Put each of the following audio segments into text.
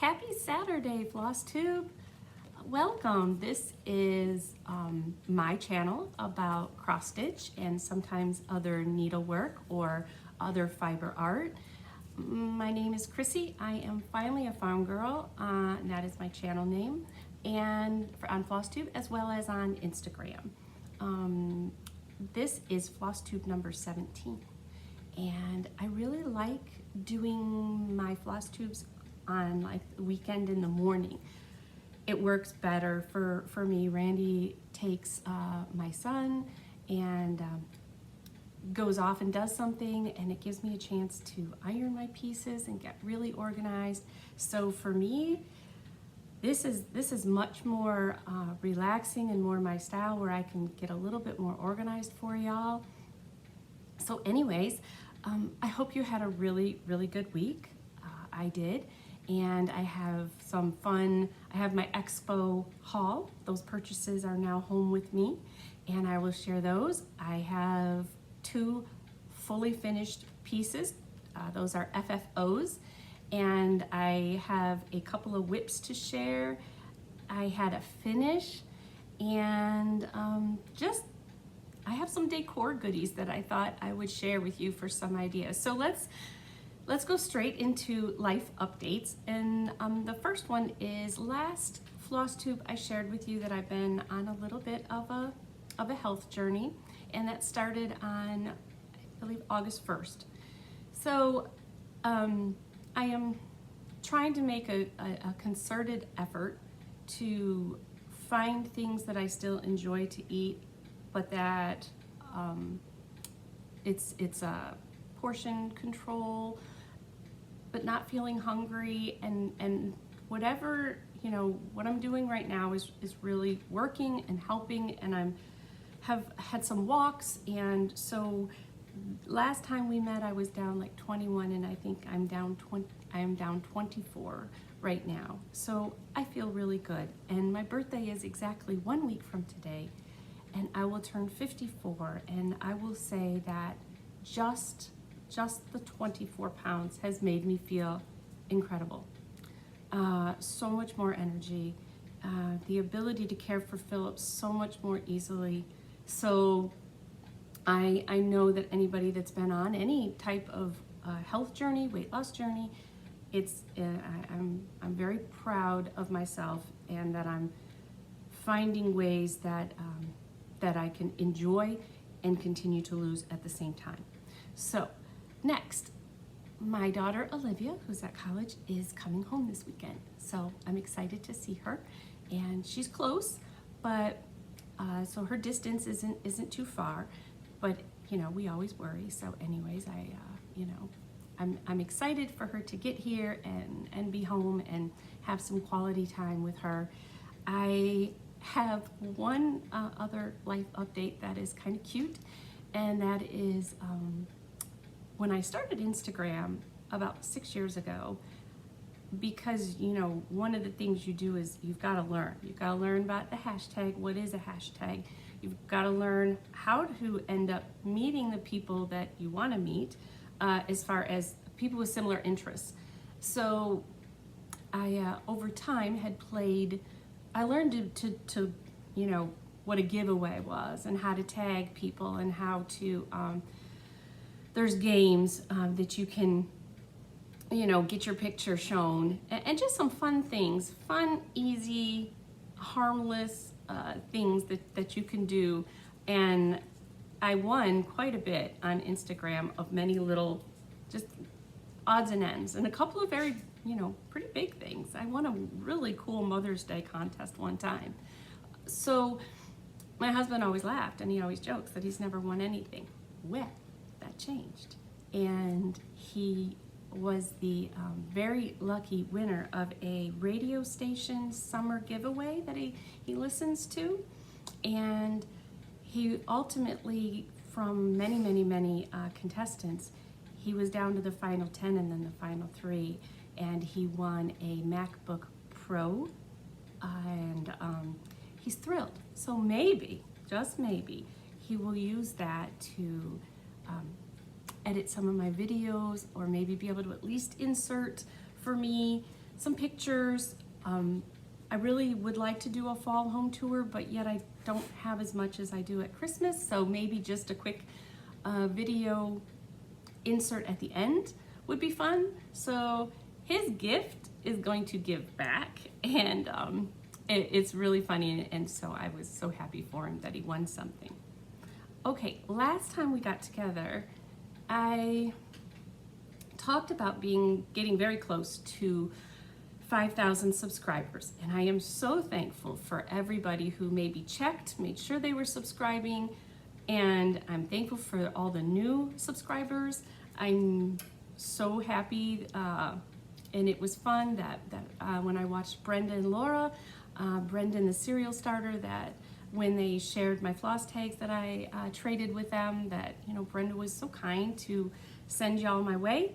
Happy Saturday, Floss Tube. Welcome. This is my channel about cross stitch and sometimes other needlework or other fiber art. My name is Chrissy. I am finally a farm girl, and that is my channel name, and on FlossTube as well as on Instagram. This is FlossTube number 17, and I really like doing my floss tubes on like the weekend in the morning. It works better for me. Randy takes my son and goes off and does something, and it gives me a chance to iron my pieces and get really organized. So for me, this is much more relaxing and more my style, where I can get a little bit more organized for y'all. So anyways, I hope you had a really good week. I did. And I have some fun. I have my Expo Haul. Those purchases are now home with me, and I will share those. I have 2 fully finished pieces. Those are FFOs, and I have a couple of whips to share. I had a finish, and I have some decor goodies that I thought I would share with you for some ideas. So let's go straight into life updates. And the first one is last floss tube I shared with you that I've been on a little bit of a health journey, and that started on, I believe, August 1st. So I am trying to make a concerted effort to find things that I still enjoy to eat, but that it's a portion control, but not feeling hungry, and whatever, you know, what I'm doing right now is really working and helping, and have had some walks. And so last time we met I was down like 21, and I think I am down 24 right now. So I feel really good, and my birthday is exactly 1 week from today, and I will turn 54, and I will say that just the 24 pounds has made me feel incredible. So much more energy, the ability to care for Philip so much more easily. So I know that anybody that's been on any type of health journey, weight loss journey, I'm very proud of myself, and that I'm finding ways that I can enjoy and continue to lose at the same time. So next, my daughter Olivia, who's at college, is coming home this weekend. So I'm excited to see her, and she's close, but so her distance isn't too far, but you know, we always worry. So anyways, I'm excited for her to get here and be home and have some quality time with her. I have one other life update that is kind of cute, and that is when I started Instagram about 6 years ago, because you know, one of the things you do is you've got to learn. You've got to learn about the hashtag. What is a hashtag? You've got to learn how to end up meeting the people that you want to meet, as far as people with similar interests. So I over time had played. I learned to you know, what a giveaway was, and how to tag people, and how to there's games that you can, you know, get your picture shown, and just some fun things, fun, easy, harmless things that you can do. And I won quite a bit on Instagram of many little just odds and ends, and a couple of very, you know, pretty big things. I won a really cool Mother's Day contest one time. So my husband always laughed, and he always jokes that he's never won anything. Well, that changed, and he was the very lucky winner of a radio station summer giveaway that he listens to. And he ultimately, from many contestants, he was down to the final 10 and then the final 3, and he won a MacBook Pro, and he's thrilled. So maybe, just maybe, he will use that to edit some of my videos, or maybe be able to at least insert for me some pictures. I really would like to do a fall home tour, but yet I don't have as much as I do at Christmas, so maybe just a quick video insert at the end would be fun. So his gift is going to give back, and it's really funny, and so I was so happy for him that he won something. Okay, last time we got together, I talked about getting very close to 5,000 subscribers, and I am so thankful for everybody who maybe checked, made sure they were subscribing, and I'm thankful for all the new subscribers. I'm so happy, and it was fun that when I watched Brenda and Laura, Brendan the serial starter, that when they shared my floss tags that I traded with them, that Brenda was so kind to send y'all my way.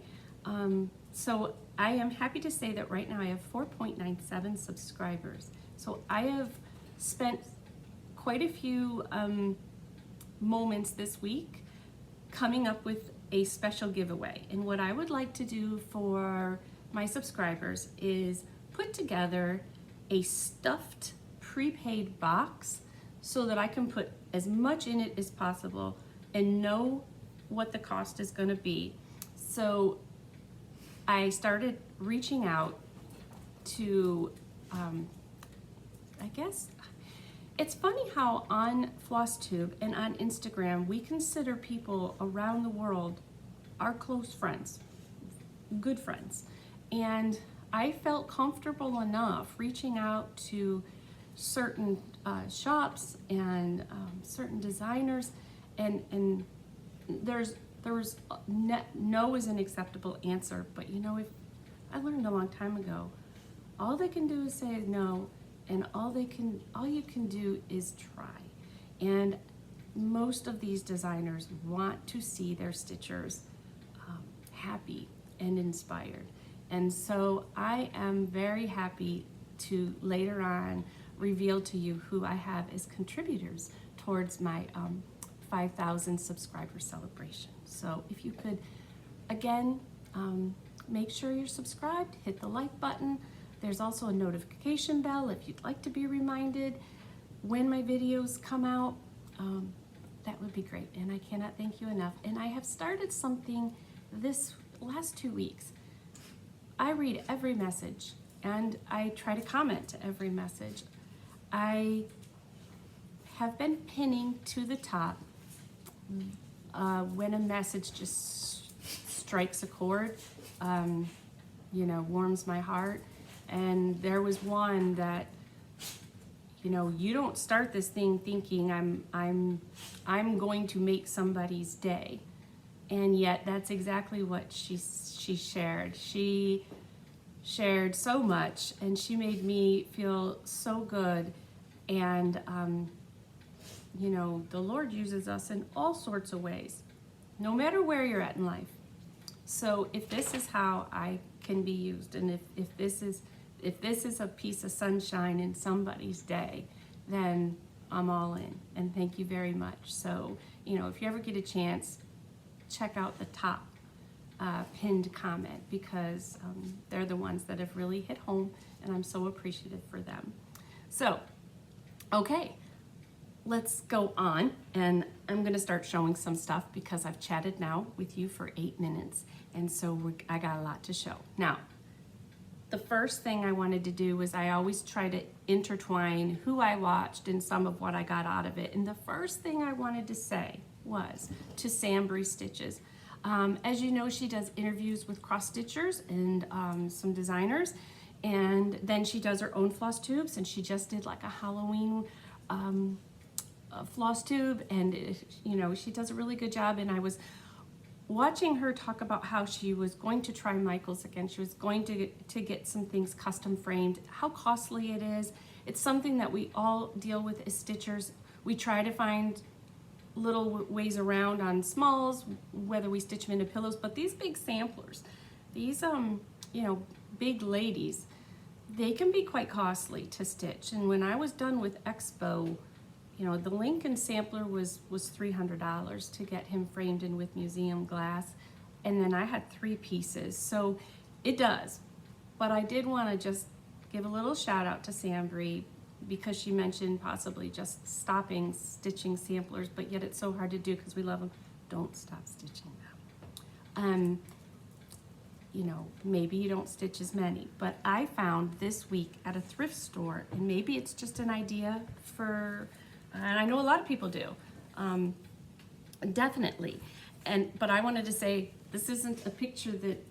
So I am happy to say that right now I have 4.97 subscribers. So I have spent quite a few moments this week coming up with a special giveaway. And what I would like to do for my subscribers is put together a stuffed prepaid box so that I can put as much in it as possible and know what the cost is going to be. So I started reaching out to, I guess, it's funny how on FlossTube and on Instagram, we consider people around the world our close friends, good friends. And I felt comfortable enough reaching out to certain shops and certain designers, and there was no is an acceptable answer. But if I learned a long time ago, all they can do is say no, and all you can do is try. And most of these designers want to see their stitchers happy and inspired. And so I am very happy to later on reveal to you who I have as contributors towards my 5,000 subscriber celebration. So if you could, again, make sure you're subscribed, hit the like button. There's also a notification bell if you'd like to be reminded when my videos come out. That would be great, and I cannot thank you enough. And I have started something this last 2 weeks. I read every message, and I try to comment to every message. I have been pinning to the top when a message just strikes a chord, warms my heart. And there was one that, you don't start this thing thinking I'm going to make somebody's day. And yet that's exactly what she shared. She shared so much, and she made me feel so good. And the Lord uses us in all sorts of ways, no matter where you're at in life. So if this is how I can be used, and if this is a piece of sunshine in somebody's day, then I'm all in. And thank you very much. So if you ever get a chance, check out the top pinned comment, because they're the ones that have really hit home, and I'm so appreciative for them. So, okay, let's go on, and I'm going to start showing some stuff because I've chatted now with you for 8 minutes, and so I got a lot to show. Now, the first thing I wanted to do was I always try to intertwine who I watched and some of what I got out of it, and the first thing I wanted to say was to Sambry Stitches. As you know, she does interviews with cross stitchers and some designers, and then she does her own floss tubes, and she just did like a Halloween floss tube, and she does a really good job. And I was watching her talk about how she was going to try Michaels again. She was going to get some things custom framed, how costly it is. It's something that we all deal with as stitchers. We try to find little ways around on smalls, whether we stitch them into pillows, but these big samplers, these big ladies, they can be quite costly to stitch. And when I was done with Expo, the Lincoln sampler was $300 to get him framed in with museum glass, and then I had 3 pieces. So it does, But I did want to just give a little shout out to Sambry because she mentioned possibly just stopping stitching samplers, but yet it's so hard to do because we love them. Don't stop stitching them. You know, maybe you don't stitch as many, but I found this week at a thrift store, and maybe it's just an idea for, and I know a lot of people do, definitely. But I wanted to say, this isn't a picture that,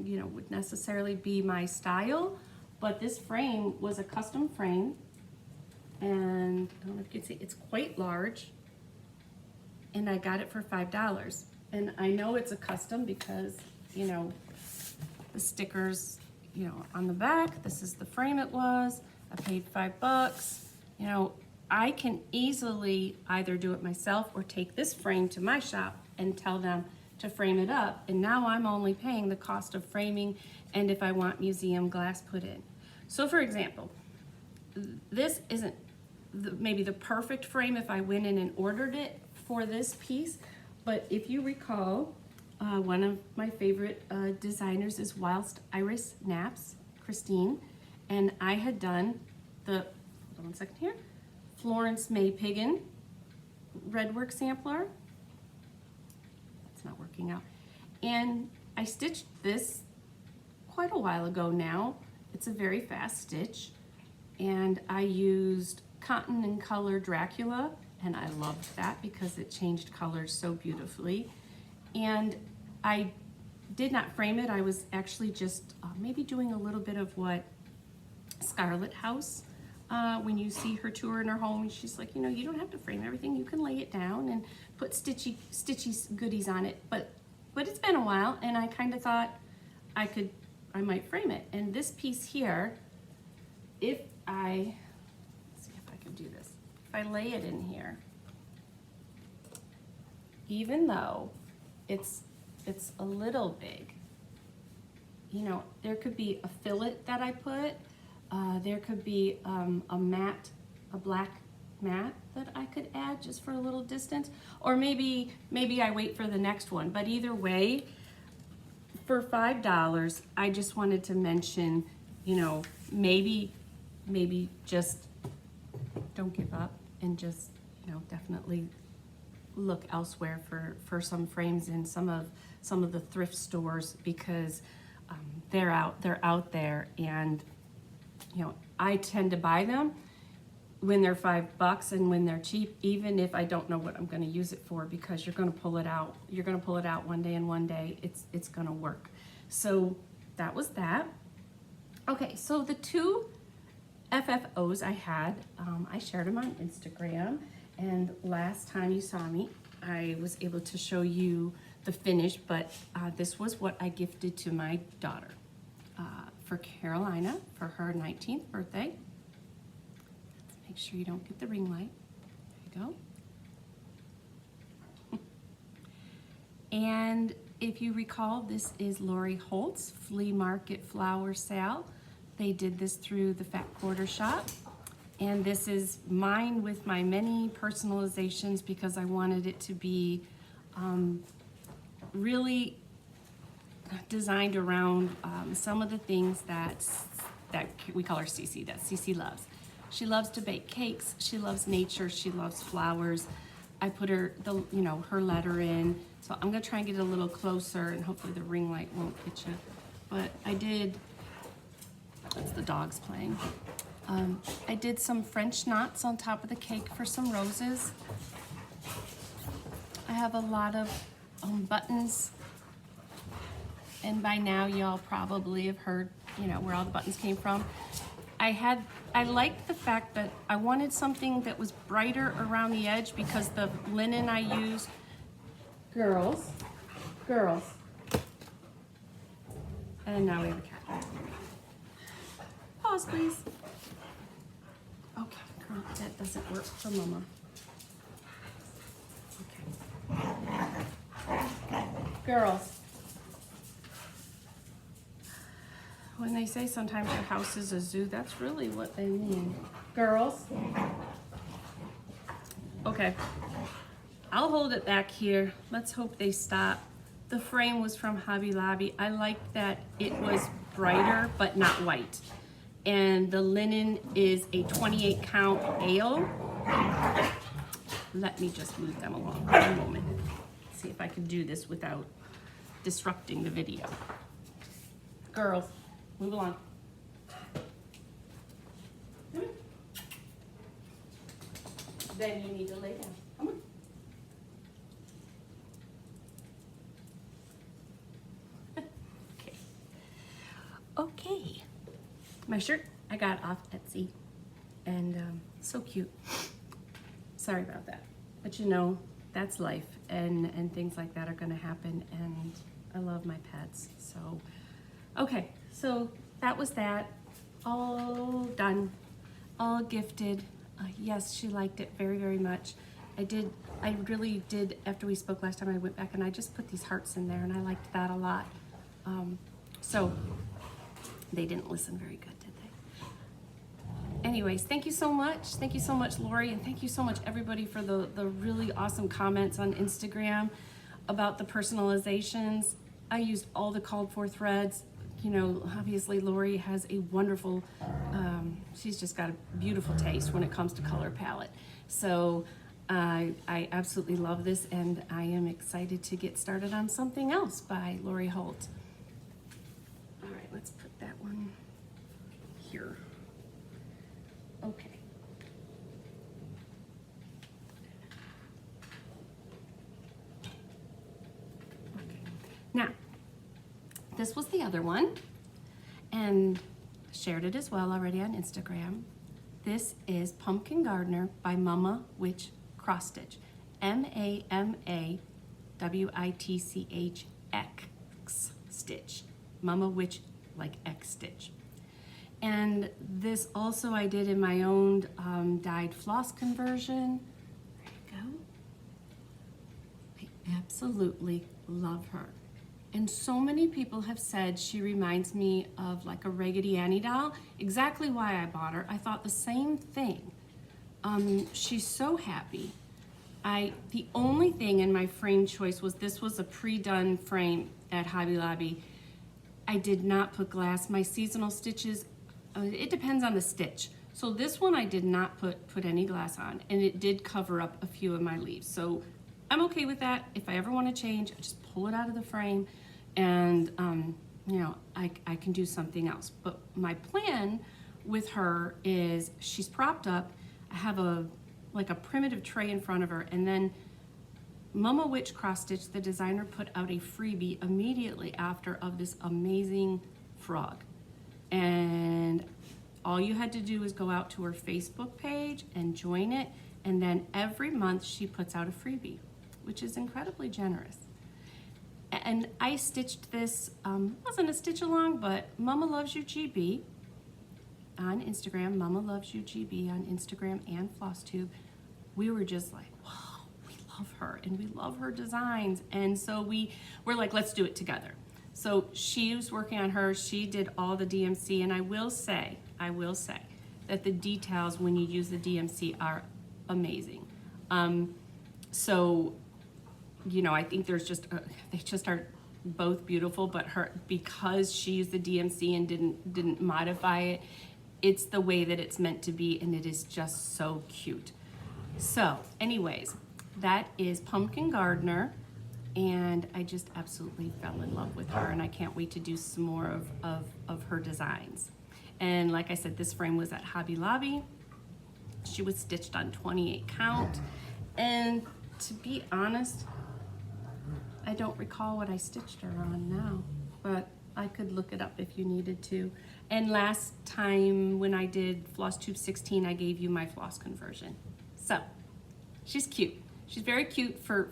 you know, would necessarily be my style, but this frame was a custom frame, and I don't know if you can see, it's quite large, and I got it for $5. And I know it's a custom because, you know, the stickers, you know, on the back, this is the frame it was, I paid $5. You know, I can easily either do it myself or take this frame to my shop and tell them to frame it up, and now I'm only paying the cost of framing and if I want museum glass put in. So for example, this isn't maybe the perfect frame if I went in and ordered it for this piece, but if you recall, one of my favorite designers is Whilst Iris Naps, Christine, and I had done the, hold on 1 second here, Florence May Piggin redwork sampler. It's not working out. And I stitched this quite a while ago now. It's a very fast stitch. And I used Cotton and Color Dracula, and I loved that because it changed colors so beautifully. And I did not frame it. I was actually just maybe doing a little bit of what Scarlett House, when you see her tour in her home, she's like, you know, you don't have to frame everything. You can lay it down and put stitchy goodies on it. But it's been a while, and I kind of thought I might frame it. And this piece here, let's see if I can do this. If I lay it in here, even though it's a little big, you know, there could be a fillet that I put, there could be a black mat that I could add just for a little distance, or maybe I wait for the next one. But either way, for $5, I just wanted to mention, you know, maybe just don't give up and just, you know, definitely look elsewhere for some frames in some of the thrift stores, because they're out there, and you know, I tend to buy them when they're $5 and when they're cheap, even if I don't know what I'm going to use it for, because you're going to pull it out. You're going to pull it out one day, and one day it's going to work. So that was that. Okay, so the two FFOs I had, I shared them on Instagram, and last time you saw me, I was able to show you the finish, but this was what I gifted to my daughter for Carolina for her 19th birthday. Let's make sure you don't get the ring light. There you go. And if you recall, this is Lori Holt's Flea Market Flower Sale. They did this through the Fat Quarter Shop. And this is mine with my many personalizations, because I wanted it to be really designed around some of the things that we call her Cece, that Cece loves. She loves to bake cakes, she loves nature, she loves flowers. I put her her letter in, so I'm gonna try and get it a little closer, and hopefully the ring light won't get you. But I did, that's the dogs playing. I did some French knots on top of the cake for some roses. I have a lot of buttons, and by now y'all probably have heard, you know, where all the buttons came from. I liked the fact that I wanted something that was brighter around the edge, because the linen I used, girls, and now we have a cat. Pause, please. Okay, girl, that doesn't work for Mama. Okay. Girls. When they say sometimes your house is a zoo, that's really what they mean. Girls. Okay. I'll hold it back here. Let's hope they stop. The frame was from Hobby Lobby. I liked that it was brighter, but not white. And the linen is a 28 count ale. Let me just move them along for a moment. See if I can do this without disrupting the video. Girls, move along. Then you need to lay down. Come on. Okay. Okay. My shirt I got off Etsy, and so cute. Sorry about that, but you know, that's life, and things like that are gonna happen, and I love my pets. So, okay, so that was that. All done, all gifted. Yes, she liked it very, very much. I really did, after we spoke last time, I went back and I just put these hearts in there, and I liked that a lot. So they didn't listen very good, did they? Anyways, thank you so much. Thank you so much, Lori, and thank you so much, everybody, for the really awesome comments on Instagram about the personalizations. I used all the called for threads. You know, obviously Lori has a wonderful, she's just got a beautiful taste when it comes to color palette. So I absolutely love this, and I am excited to get started on something else by Lori Holt. All right, let's put that one here. Okay. Okay. Now, this was the other one, and shared it as well already on Instagram. This is Pumpkin Gardener by Mama Witch Cross Stitch. MAMAWITCH stitch. Mama Witch like X stitch. And this also I did in my own dyed floss conversion. There you go. I absolutely love her. And so many people have said she reminds me of like a Raggedy Annie doll. Exactly why I bought her. I thought the same thing. She's so happy. The only thing in my frame choice was this was a pre-done frame at Hobby Lobby. I did not put glass. My seasonal stitches, it depends on the stitch. So this one I did not put any glass on, and it did cover up a few of my leaves. So I'm okay with that. If I ever want to change, I just pull it out of the frame, and you know, I can do something else. But my plan with her is she's propped up. I have like a primitive tray in front of her, and then Mama Witch Cross Stitch, the designer, put out a freebie immediately after of this amazing frog. And all you had to do is go out to her Facebook page and join it, and then every month she puts out a freebie, which is incredibly generous. And I stitched this, wasn't a stitch along, but Mama Loves You GB on Instagram, Mama Loves You GB on Instagram and FlossTube. We were just like, wow, we love her and we love her designs. And so we're like, let's do it together. So she was working on her, she did all the DMC, and I will say that the details when you use the DMC are amazing. So, you know, I think there's just, they just are both beautiful, but because she used the DMC and didn't modify it, it's the way that it's meant to be, and it is just so cute. So anyways, that is Pumpkin Gardener, and I just absolutely fell in love with her, and I can't wait to do some more of her designs. And like I said, this frame was at Hobby Lobby. She was stitched on 28 count, and to be honest, I don't recall what I stitched her on now, but I could look it up if you needed to. And last time when I did Floss Tube 16, I gave you my floss conversion. So she's cute. She's very cute for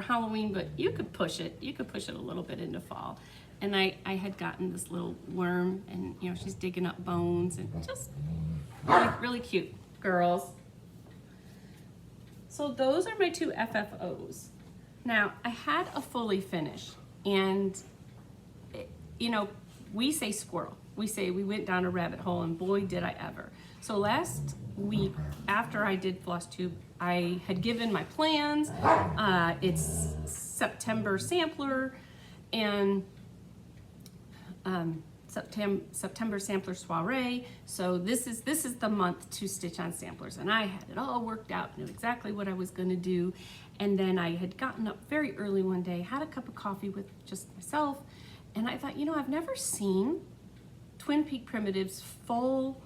Halloween, but you could push it. You could push it a little bit into fall. And I had gotten this little worm, and you know, she's digging up bones, and just really, really cute, girls. So those are my two FFOs. Now, I had a fully finish, and you know, we say squirrel. We say we went down a rabbit hole, and boy, did I ever. So last week, after I did Floss Tube, I had given my plans. It's September sampler, and September sampler soiree. So this is the month to stitch on samplers, and I had it all worked out, knew exactly what I was going to do. And then I had gotten up very early one day, had a cup of coffee with just myself, and I thought, I've never seen Twin Peak Primitives full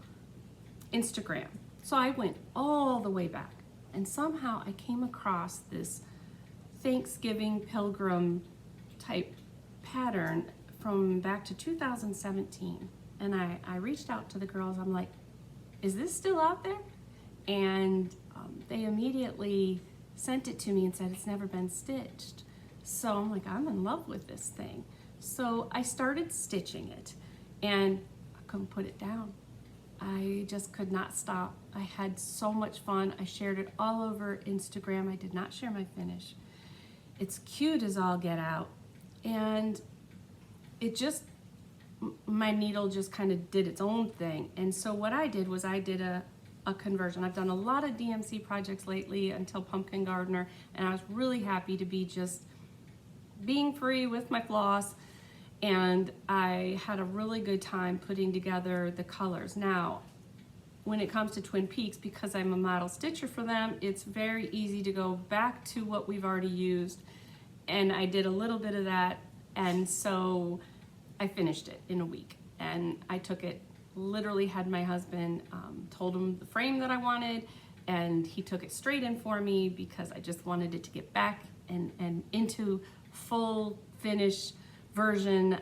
Instagram. So I went all the way back, and somehow I came across this Thanksgiving pilgrim type pattern from back to 2017. And I reached out to the girls. I'm like, is this still out there? And they immediately sent it to me and said it's never been stitched. So I'm like, I'm in love with this thing. So I started stitching it, and I couldn't put it down. I just could not stop. I had so much fun. I shared it all over Instagram. I did not share my finish. It's cute as all get out. And it just, my needle just kind of did its own thing. And so what I did was I did a conversion. I've done a lot of DMC projects lately until Pumpkin Gardener, and I was really happy to be just being free with my floss. And I had a really good time putting together the colors. Now, when it comes to Twin Peaks, because I'm a model stitcher for them, it's very easy to go back to what we've already used. And I did a little bit of that, and so I finished it in a week. And I took it, literally had my husband, told him the frame that I wanted, and he took it straight in for me because I just wanted it to get back and into full finish version,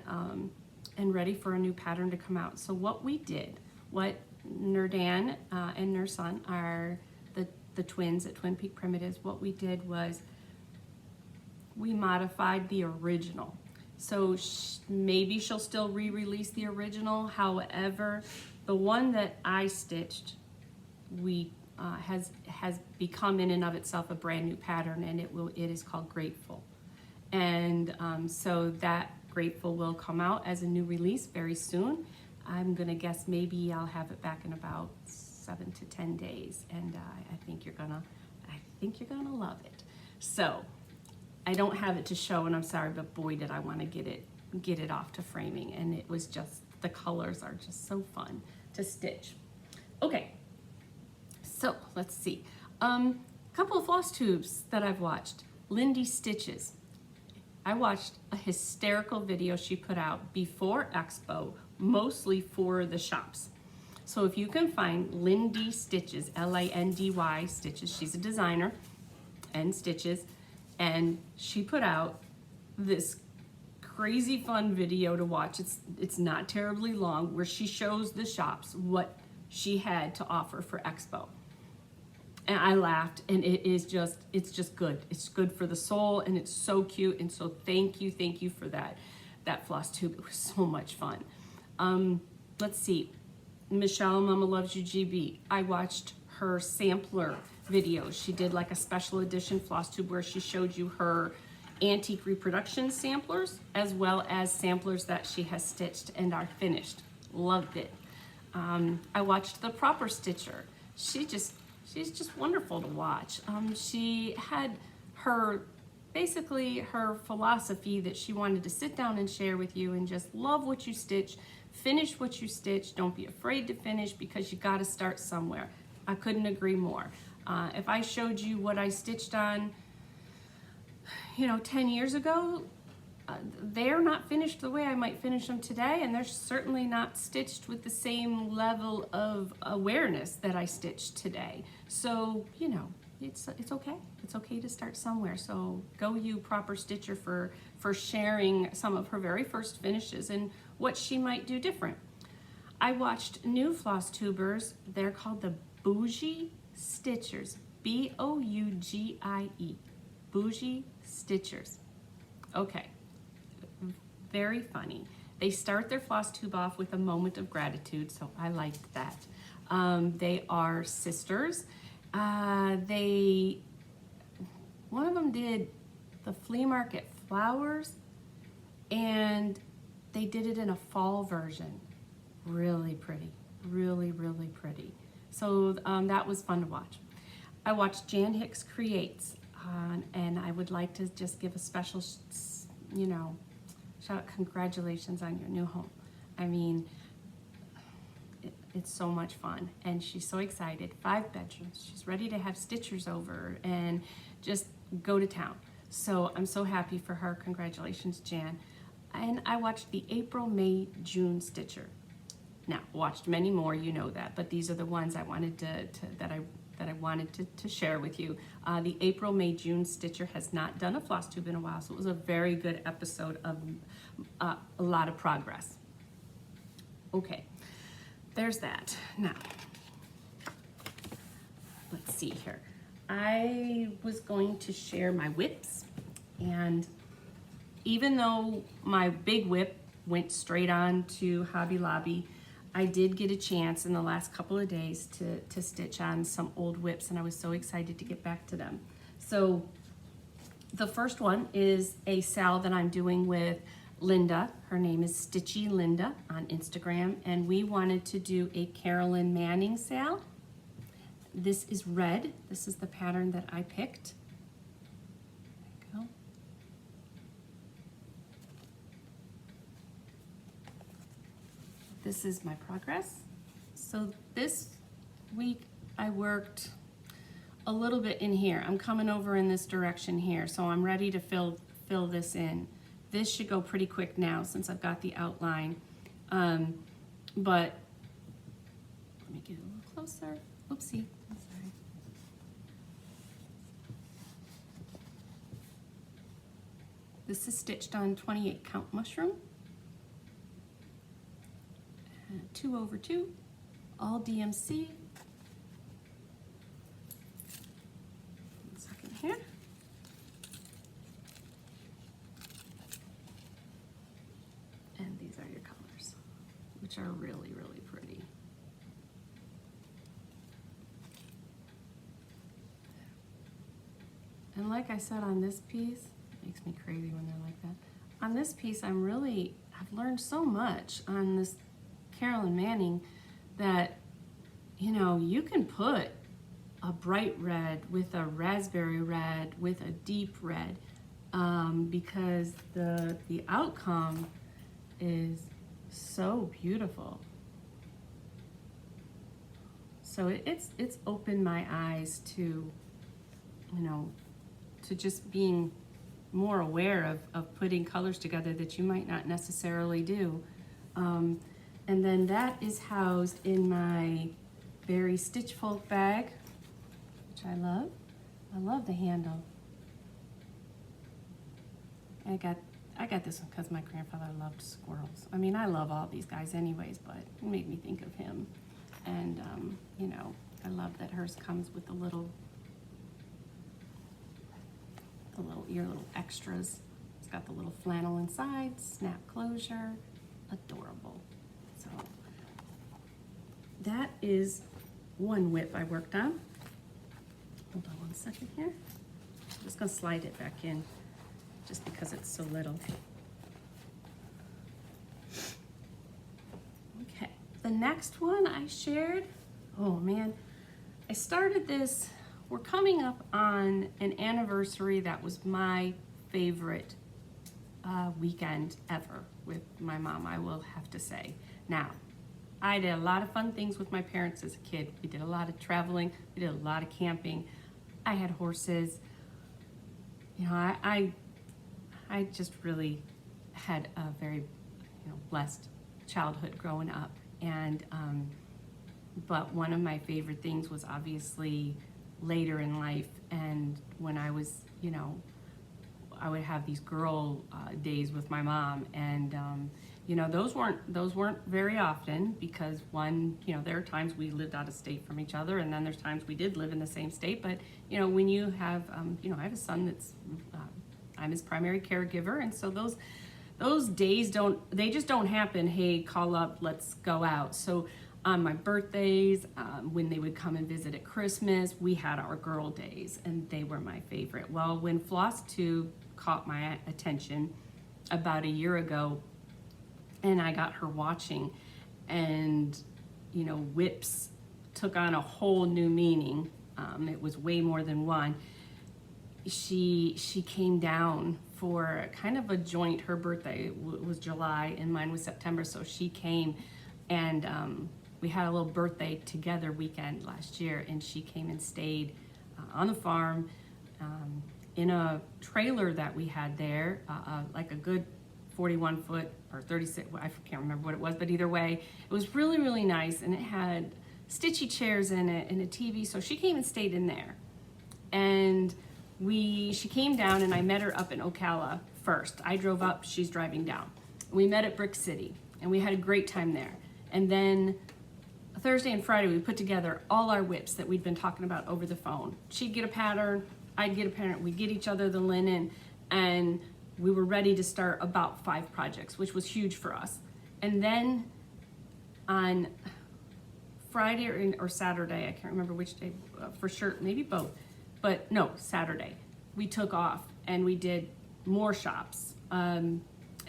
and ready for a new pattern to come out. So what we did, what Nerdan and Nersun are the twins at Twin Peak Primitives, what we did was we modified the original. So maybe she'll still re-release the original. However, the one that I stitched, has become in and of itself a brand new pattern, and it is called Grateful. And so that Grateful will come out as a new release very soon. I'm gonna guess maybe I'll have it back in about 7 to 10 days, and I think you're gonna love it. So I don't have it to show, and I'm sorry, but boy did I want to get it off to framing, and it was just, the colors are just so fun to stitch. Okay, so let's see. Couple of floss tubes that I've watched. Lindy Stitches. I watched a hysterical video she put out before Expo, mostly for the shops. So if you can find Lindy Stitches, L-I-N-D-Y Stitches, she's a designer and stitches, and she put out this crazy fun video to watch. It's not terribly long, where she shows the shops what she had to offer for Expo. And I laughed, and it's just good. It's good for the soul, and it's so cute. And so thank you for that floss tube. It was so much fun. Let's see, Michelle, Mama Loves You GB. I watched her sampler videos. She did like a special edition floss tube where she showed you her antique reproduction samplers, as well as samplers that she has stitched and are finished. Loved it. I watched the Proper Stitcher. She's just wonderful to watch. She had basically her philosophy that she wanted to sit down and share with you, and just love what you stitch, finish what you stitch, don't be afraid to finish, because you got to start somewhere. I couldn't agree more. If I showed you what I stitched on, 10 years ago, they're not finished the way I might finish them today, and they're certainly not stitched with the same level of awareness that I stitched today. So, it's okay. It's okay to start somewhere. So go you, Proper Stitcher, for sharing some of her very first finishes and what she might do different. I watched new floss tubers. They're called the Bougie Stitchers, B-O-U-G-I-E, Bougie Stitchers. Okay, very funny. They start their floss tube off with a moment of gratitude, so I liked that. They are sisters. One of them did the flea market flowers, and they did it in a fall version. Really pretty, really pretty. So that was fun to watch. I watched Jan Hicks Creates, and I would like to just give a special, shout out, congratulations on your new home. I mean, it's so much fun, and she's so excited. 5 bedrooms. She's ready to have stitchers over and just go to town. So I'm so happy for her. Congratulations, Jan. And I watched the April, May, June stitcher. Now, watched many more, you know that, but these are the ones I wanted that I wanted to share with you. The April, May, June stitcher has not done a floss tube in a while, so it was a very good episode of a lot of progress. Okay, there's that. Now, let's see here. I was going to share my whips, and even though my big whip went straight on to Hobby Lobby, I did get a chance in the last couple of days to stitch on some old whips, and I was so excited to get back to them. So the first one is a sal that I'm doing with Linda. Her name is Stitchy Linda on Instagram, and we wanted to do a Carolyn Manning sal. This is red. This is the pattern that I picked. There you go. This is my progress. So this week I worked a little bit in here. I'm coming over in this direction here, so I'm ready to fill this in. This should go pretty quick now since I've got the outline. But let me get a little closer. Oopsie, I'm sorry. This is stitched on 28 count mushroom. 2/2, all DMC. One second here. And these are your colors, which are really, really pretty. And like I said on this piece, it makes me crazy when they're like that. On this piece, I've learned so much on this Carolyn Manning that, you know, you can put a bright red with a raspberry red with a deep red because the outcome is so beautiful. So it's opened my eyes to, you know, to just being more aware of putting colors together that you might not necessarily do. And then that is housed in my Berry Stitch Folk bag, which I love. I love the handle. I got this one because my grandfather loved squirrels. I mean, I love all these guys anyways, but it made me think of him. And, you know, I love that hers comes with the little extras. It's got the little flannel inside, snap closure, adorable. So that is one whip I worked on. Hold on one second here. I'm just gonna slide it back in just because it's so little. Okay, the next one I shared, oh man, I started this, we're coming up on an anniversary that was my favorite weekend ever with my mom, I will have to say. Now, I did a lot of fun things with my parents as a kid. We did a lot of traveling, we did a lot of camping. I had horses. You know, I just really had a very, you know, blessed childhood growing up. And but one of my favorite things was obviously later in life, and when I was, you know, I would have these girl days with my mom, and you know, those weren't very often because one, you know, there are times we lived out of state from each other, and then there's times we did live in the same state. But you know, when you have, you know, I have a son that's, I'm his primary caregiver, and so those days they just don't happen. Hey, call up, let's go out. So on my birthdays, when they would come and visit at Christmas, we had our girl days, and they were my favorite. Well, when Floss Tube caught my attention about a year ago, and I got her watching, and you know, whips took on a whole new meaning. It was way more than one. She came down for kind of a joint. Her birthday was July and mine was September, so she came and we had a little birthday together weekend last year, and she came and stayed on the farm in a trailer that we had there, like a good 41 foot or 36, I can't remember what it was, but either way, it was really, really nice, and it had stitchy chairs in it and a TV, so she came and stayed in there. And she came down, and I met her up in Ocala first. I drove up, she's driving down. We met at Brick City, and we had a great time there. And then Thursday and Friday, we put together all our whips that we'd been talking about over the phone. She'd get a pattern, I'd get a pattern, we'd get each other the linen, and we were ready to start about 5 projects, which was huge for us. And then on Friday or Saturday, I can't remember which day for sure, maybe both, but no, Saturday, we took off and we did more shops, and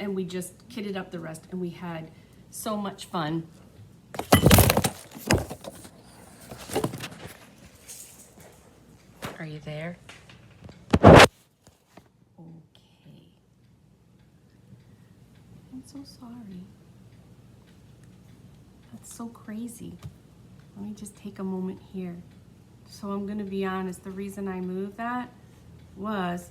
we just kitted up the rest, and we had so much fun. Are you there? Okay. I'm so sorry. That's so crazy. Let me just take a moment here. So I'm gonna be honest, the reason I moved that was,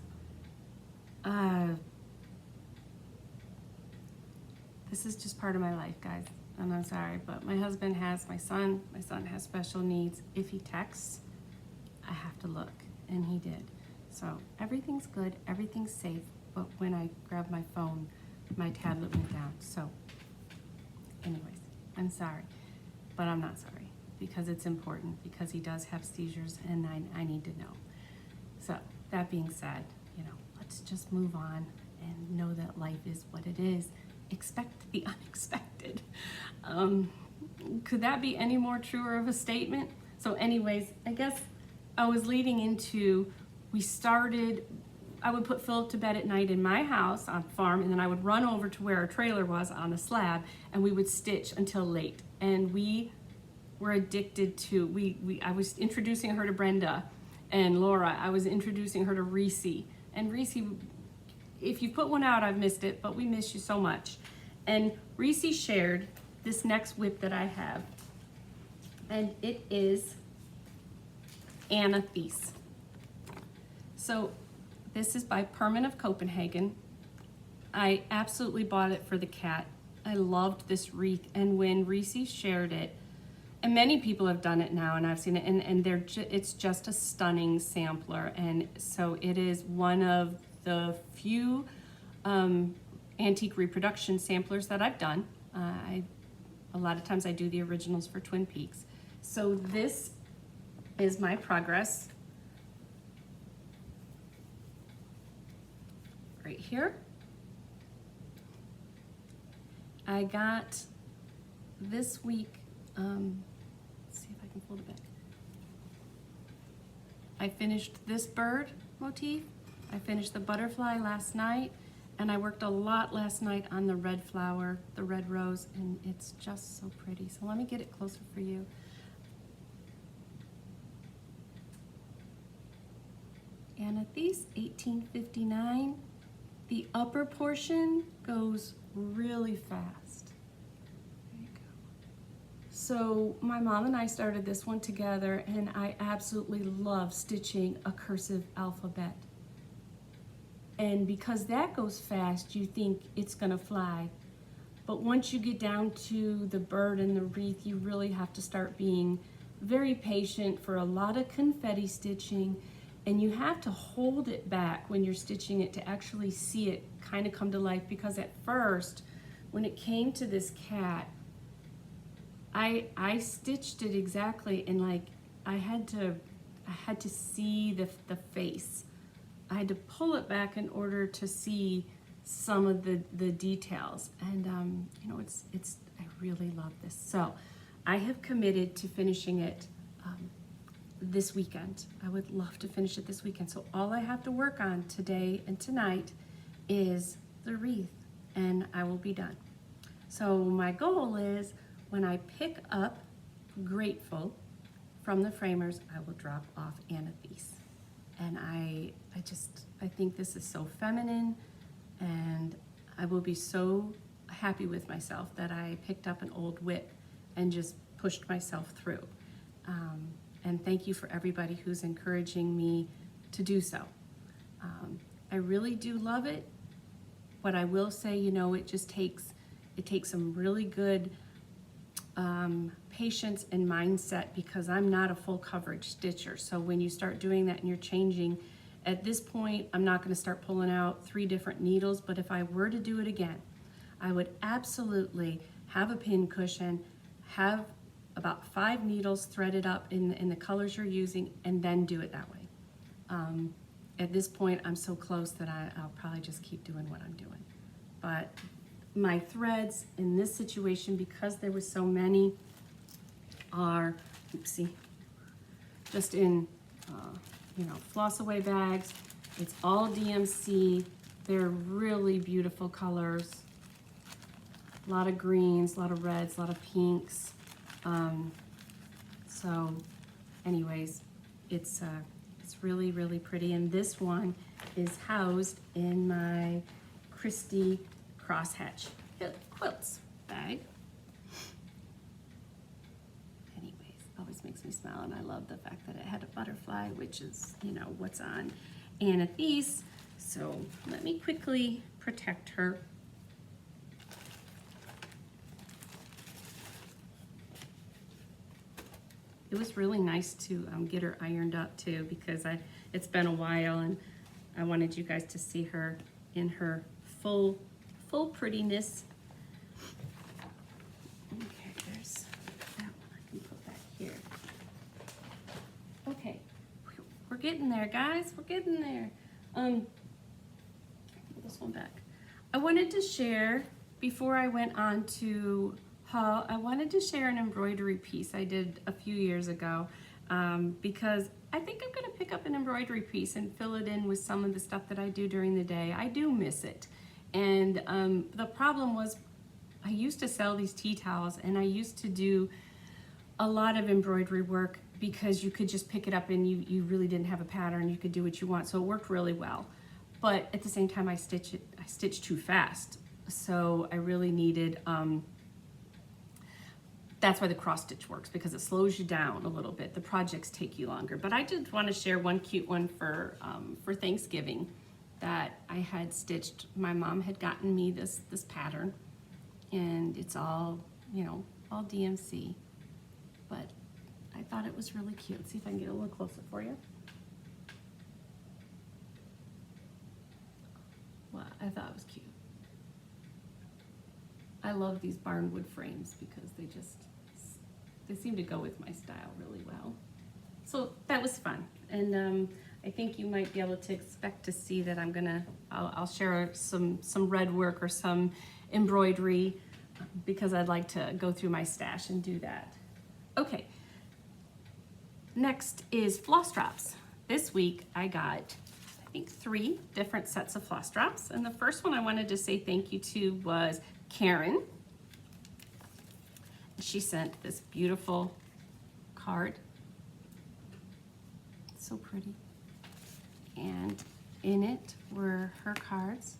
this is just part of my life, guys, and I'm sorry, but my husband has my son has special needs. If he texts, I have to look, and he did. So everything's good, everything's safe, but when I grabbed my phone, my tablet went down. So anyways, I'm sorry, but I'm not sorry, because it's important, because he does have seizures, and I need to know. So that being said, let's just move on and know that life is what it is. Expect the unexpected. Could that be any more truer of a statement? So anyways, I guess I was leading into, I would put Philip to bed at night in my house on farm, and then I would run over to where our trailer was on the slab, and we would stitch until late. And we were addicted to, I was introducing her to Brenda and Laura. I was introducing her to Reese. And Reese, if you put one out, I've missed it, but we miss you so much. And Reese shared this next whip that I have, and it is Anna Thies. So this is by Perman of Copenhagen. I absolutely bought it for the cat. I loved this wreath, and when Reese shared it, and many people have done it now, and I've seen it, and it's just a stunning sampler. And so it is one of the few antique reproduction samplers that I've done. A lot of times I do the originals for Twin Peaks. So this is my progress right here. I got this week, let's see if I can fold it back. I finished this bird motif. I finished the butterfly last night, and I worked a lot last night on the red flower, the red rose, and it's just so pretty. So let me get it closer for you. Anna Thies, 1859. The upper portion goes really fast. There you go. So my mom and I started this one together, and I absolutely love stitching a cursive alphabet. And because that goes fast, you think it's gonna fly. But once you get down to the bird and the wreath, you really have to start being very patient for a lot of confetti stitching, and you have to hold it back when you're stitching it to actually see it kind of come to life. Because at first, when it came to this cat, I stitched it exactly, and like I had to see the face. I had to pull it back in order to see some of the details, and I really love this. So I have committed to finishing it this weekend. I would love to finish it this weekend. So all I have to work on today and tonight is the wreath, and I will be done. So my goal is, when I pick up Grateful from the framers, I will drop off Anna Thies. And I think this is so feminine, and I will be so happy with myself that I picked up an old whip and just pushed myself through. And thank you for everybody who's encouraging me to do so. I really do love it, but I will say, you know, it takes some really good patience and mindset, because I'm not a full coverage stitcher. So when you start doing that and you're changing, at this point, I'm not going to start pulling out 3 different needles, but if I were to do it again, I would absolutely have a pin cushion, have about 5 needles threaded up in the colors you're using, and then do it that way. At this point, I'm so close that I'll probably just keep doing what I'm doing. But my threads in this situation, because there were so many, are, oopsie, just in, you know, floss away bags. It's all DMC. They're really beautiful colors. A lot of greens, a lot of reds, a lot of pinks. So anyways, it's really, really pretty. And this one is housed in my Christie crosshatch quilts bag. Anyways, always makes me smile, and I love the fact that it had a butterfly, which is, you know, what's on Anathies. So let me quickly protect her. It was really nice to get her ironed up too, because it's been a while, and I wanted you guys to see her in her full prettiness. Okay, there's that one. I can put that here. Okay, we're getting there, guys. We're getting there. Put this one back. I wanted to share, before I went on to haul, I wanted to share an embroidery piece I did a few years ago, because I think I'm going to pick up an embroidery piece and fill it in with some of the stuff that I do during the day. I do miss it. And the problem was, I used to sell these tea towels, and I used to do a lot of embroidery work because you could just pick it up and you really didn't have a pattern. You could do what you want. So it worked really well. But at the same time, I stitched too fast. So I really needed, that's why the cross stitch works, because it slows you down a little bit. The projects take you longer. But I did want to share one cute one for Thanksgiving that I had stitched. My mom had gotten me this pattern, and it's all, you know, all DMC. But I thought it was really cute. Let's see if I can get a little closer for you. Well, I thought it was cute. I love these barnwood frames because they seem to go with my style really well. So that was fun. And I think you might be able to expect to see that I'll share some red work or some embroidery, because I'd like to go through my stash and do that. Okay, next is floss drops. This week I got, I think, 3 different sets of floss drops. And the first one I wanted to say thank you to was Karen. She sent this beautiful card. So pretty. And in it were her cards.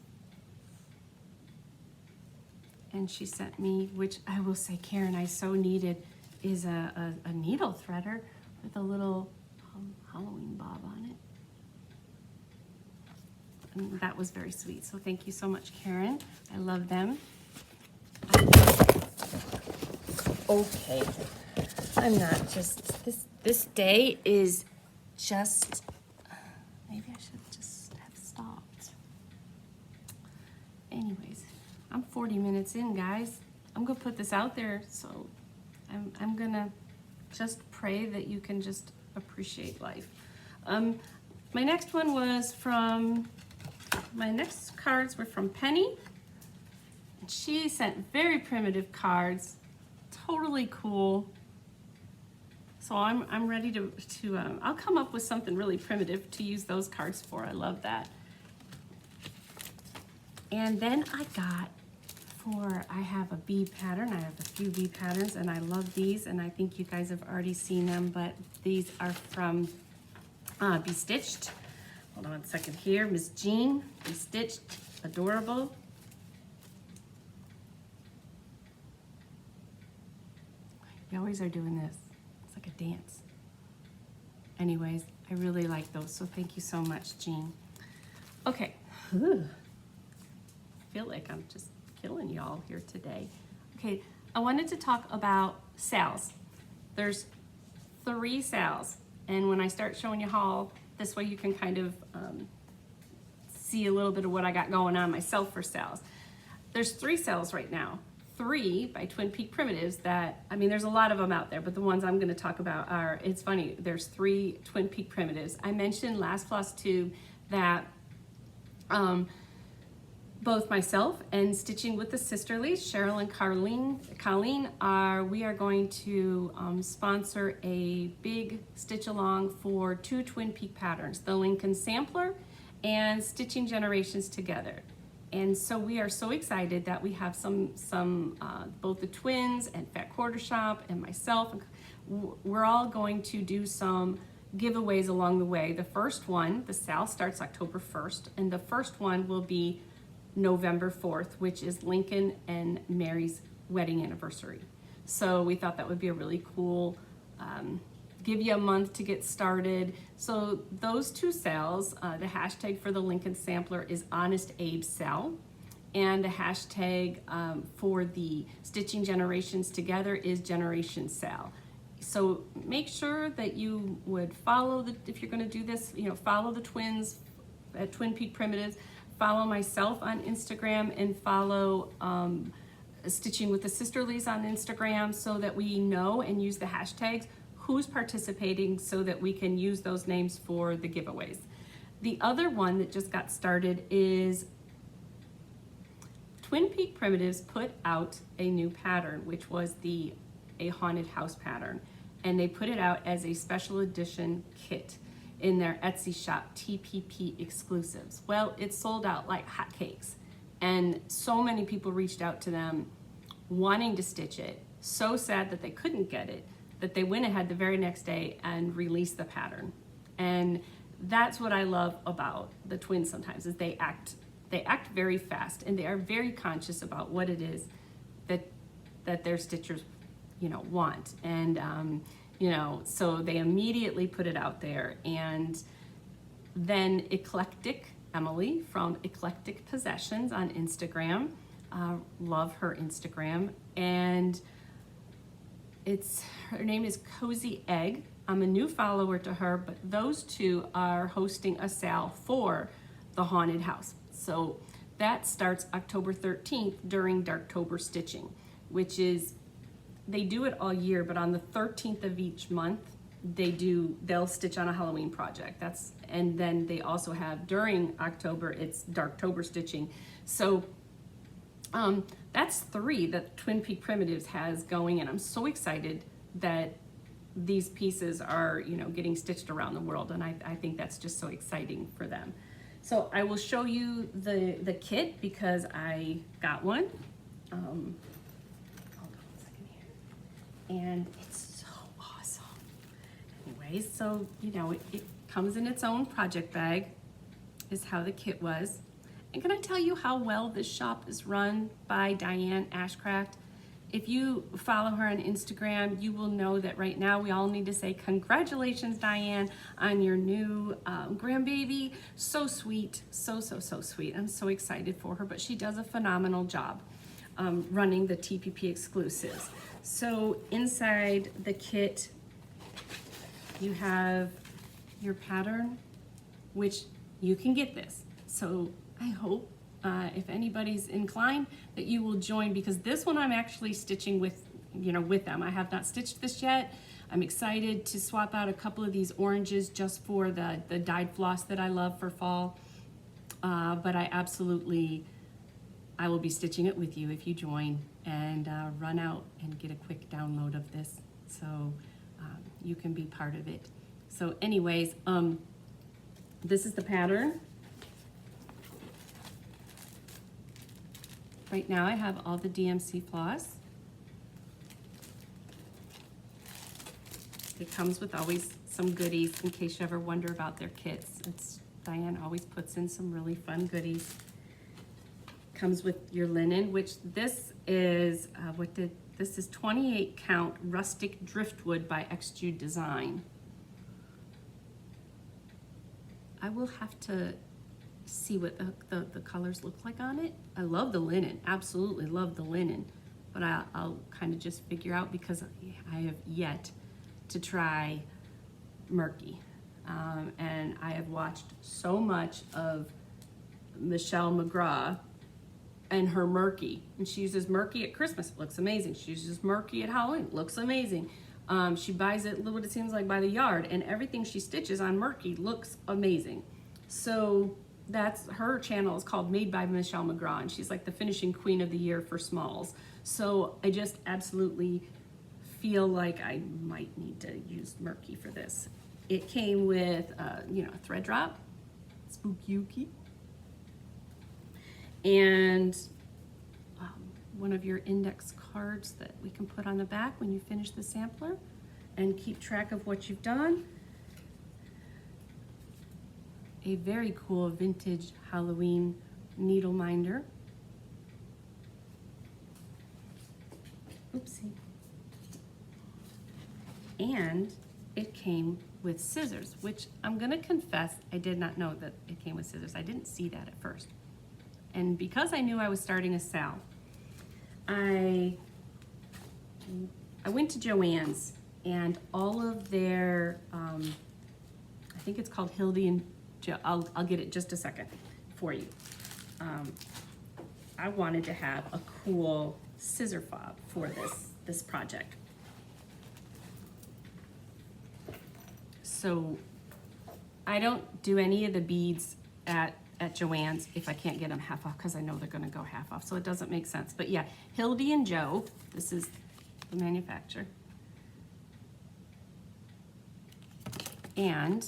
And she sent me, which I will say, Karen, I so needed, is a needle threader with a little Halloween bob on it. And that was very sweet. So thank you so much, Karen. I love them. Okay, I'm not just, this day is just, maybe I should just have stopped. Anyways, I'm 40 minutes in, guys. I'm gonna put this out there, so I'm gonna just pray that you can just appreciate life. My next one was from, my next cards were from Penny. She sent very primitive cards, totally cool. So I'm ready to I'll come up with something really primitive to use those cards for. I love that. And then I have a bee pattern. I have a few bee patterns, and I love these, and I think you guys have already seen them, but these are from Be Stitched. hold on a second here, Miss Jean, we stitched, adorable. You always are doing this. It's like a dance. Anyways, I really like those, so thank you so much, Jean. Okay. I feel like I'm just killing y'all here today. Okay, I wanted to talk about sales. There's 3 sales, and when I start showing you haul, this way you can kind of see a little bit of what I got going on myself for sales. There's 3 sales right now. 3 by Twin Peak Primitives that, I mean, there's a lot of them out there, but the ones I'm gonna talk about are, it's funny, there's 3 Twin Peak Primitives. I mentioned last Floss Tube that both myself and Stitching with the Sisterlies, Cheryl and Colleen we are going to sponsor a big stitch along for 2 Twin Peak patterns, the Lincoln Sampler and Stitching Generations Together. And so we are so excited that we have both the twins and Fat Quarter Shop and myself, we're all going to do some giveaways along the way. The first one, the sale starts October 1st, and the first one will be November 4th, which is Lincoln and Mary's wedding anniversary. So we thought that would be a really cool, give you a month to get started. So those 2 sales, the hashtag for the Lincoln Sampler is Honest Abe Sale, and the hashtag for the Stitching Generations Together is Generation Sale. So make sure that you would follow if you're gonna do this, follow the twins at Twin Peak Primitives, follow myself on Instagram, and follow Stitching with the Sisterlies on Instagram so that we know and use the hashtags who's participating so that we can use those names for the giveaways. The other one that just got started is Twin Peak Primitives put out a new pattern, which was a haunted house pattern, and they put it out as a special edition kit in their Etsy shop, TPP Exclusives. Well, it sold out like hotcakes, and so many people reached out to them wanting to stitch it. So sad that they couldn't get it, that they went ahead the very next day and released the pattern. And that's what I love about the twins sometimes, is they act very fast, and they are very conscious about what it is that their stitchers want. And so they immediately put it out there. And then Eclectic Emily from Eclectic Possessions on Instagram, love her Instagram, and her name is Cozy Egg. I'm a new follower to her, but those 2 are hosting a sale for the haunted house. So that starts October 13th during Darktober Stitching, which is, they do it all year, but on the 13th of each month, they'll stitch on a Halloween project. And then they also have, during October, it's Darktober Stitching. So that's 3 that Twin Peak Primitives has going, and I'm so excited that these pieces are, getting stitched around the world, and I think that's just so exciting for them. So I will show you the kit because I got one. Hold on a second here. And it's so awesome. Anyways, so, it comes in its own project bag, is how the kit was. And can I tell you how well this shop is run by Diane Ashcraft? If you follow her on Instagram, you will know that right now we all need to say congratulations, Diane, on your new grandbaby. So sweet, so sweet. I'm so excited for her, but she does a phenomenal job running the TPP Exclusives. So inside the kit, you have your pattern, which you can get this. So I hope if anybody's inclined that you will join, because this one I'm actually stitching with them. I have not stitched this yet. I'm excited to swap out a couple of these oranges just for the dyed floss that I love for fall. But I will be stitching it with you if you join and run out and get a quick download of this so you can be part of it. So anyways, this is the pattern. Right now I have all the DMC floss. It comes with always some goodies in case you ever wonder about their kits. It's Diane always puts in some really fun goodies. Comes with your linen, which this is, this is 28 count rustic driftwood by XG Design. I will have to see what the colors look like on it. I love the linen, absolutely love the linen, but I'll kind of just figure out because I have yet to try murky. And I have watched so much of Michelle McGraw and her murky, and she uses murky at Christmas, it looks amazing. She uses murky at Halloween, looks amazing. She buys it, what it seems like, by the yard, and everything she stitches on murky looks amazing. So that's her channel is called Made by Michelle McGraw, and she's like the finishing queen of the year for smalls. So I just absolutely feel like I might need to use murky for this. It came with, you know, a thread drop, spooky, and one of your index cards that we can put on the back when you finish the sampler and keep track of what you've done. A very cool vintage Halloween needle minder. Oopsie. And it came with scissors, which I'm gonna confess, I did not know that it came with scissors. I didn't see that at first. And because I knew I was starting a sale, I went to Joann's, and all of their, I think it's called Hildy and Jo, I'll get it just a second for you. I wanted to have a cool scissor fob for this project. So I don't do any of the beads at Joann's if I can't get them half off, because I know they're gonna go half off, so it doesn't make sense. But yeah, Hildy and Jo, this is the manufacturer. And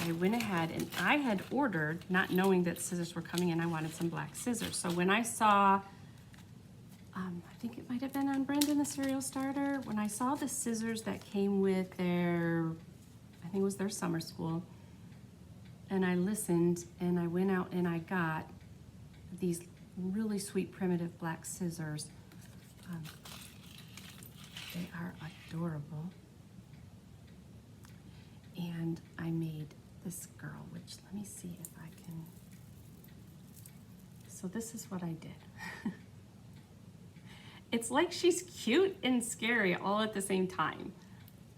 I went ahead and I had ordered, not knowing that scissors were coming in, I wanted some black scissors. So when I saw, I think it might have been on Brendan the Cereal Starter, when I saw the scissors that came with their, I think it was their summer school, and I listened and I went out and I got these really sweet primitive black scissors. They are adorable. And I made this girl, which let me see if I can. So this is what I did. It's like she's cute and scary all at the same time.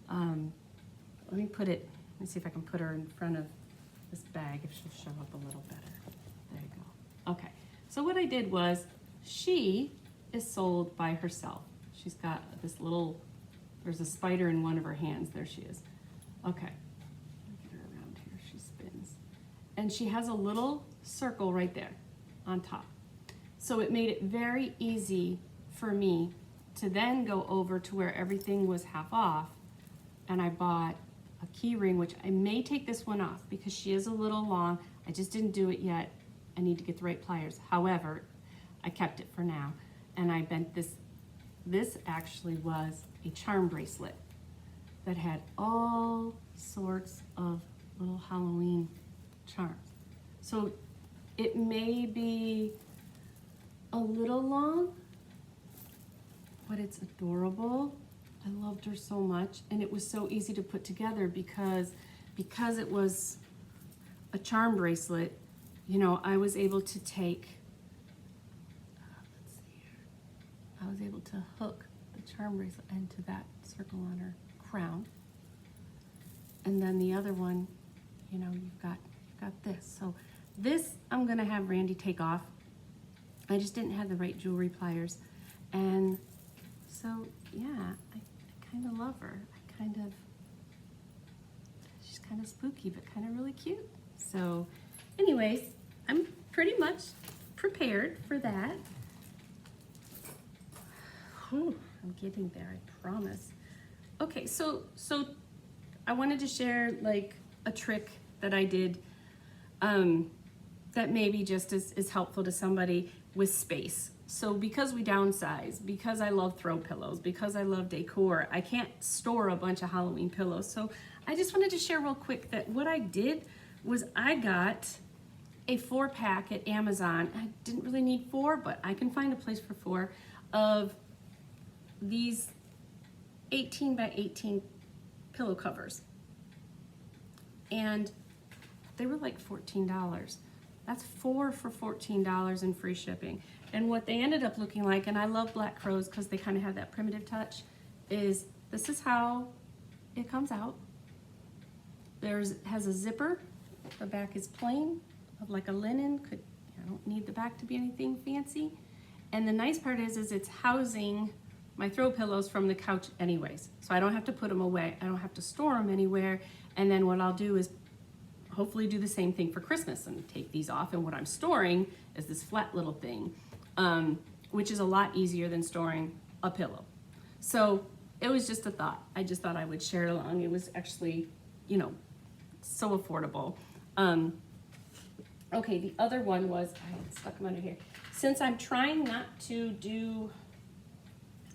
Let me see if I can put her in front of this bag if she'll show up a little better. There you go. Okay, so what I did was, she is sold by herself. She's got this little, there's a spider in one of her hands. There she is. Okay, get her around here, she spins. And she has a little circle right there on top. So it made it very easy for me to then go over to where everything was half off, and I bought a key ring, which I may take this one off because she is a little long. I just didn't do it yet. I need to get the right pliers. However, I kept it for now, and I bent this. This actually was a charm bracelet that had all sorts of little Halloween charms. So it may be a little long, but it's adorable. I loved her so much, and it was so easy to put together because it was a charm bracelet. You know, I was able to take, let's see here, I was able to hook the charm bracelet into that circle on her crown, and then the other one, you know, you've got this. So this I'm gonna have Randy take off. I just didn't have the right jewelry pliers, and so yeah, I kind of love her. She's kind of spooky, but kind of really cute. So anyways, I'm pretty much prepared for that. Whew, I'm getting there, I promise. Okay, so I wanted to share like a trick that I did that maybe just is helpful to somebody. with space. So because we downsize, because I love throw pillows, because I love decor, I can't store a bunch of Halloween pillows. So I just wanted to share real quick that what I did was I got a 4-pack at Amazon. I didn't really need 4, but I can find a place for 4 of these 18 by 18 pillow covers. And they were like $14. That's 4 for $14 and free shipping. And what they ended up looking like, and I love black crows because they kind of have that primitive touch, is this is how it comes out. Has a zipper. The back is plain, of like a linen. I don't need the back to be anything fancy. And the nice part is it's housing my throw pillows from the couch anyways. So I don't have to put them away. I don't have to store them anywhere. And then what I'll do is hopefully do the same thing for Christmas and take these off. And what I'm storing is this flat little thing, which is a lot easier than storing a pillow. So it was just a thought. I just thought I would share it along. It was actually, you know, so affordable. Okay, the other one was, I had stuck them under here. Since I'm trying not to do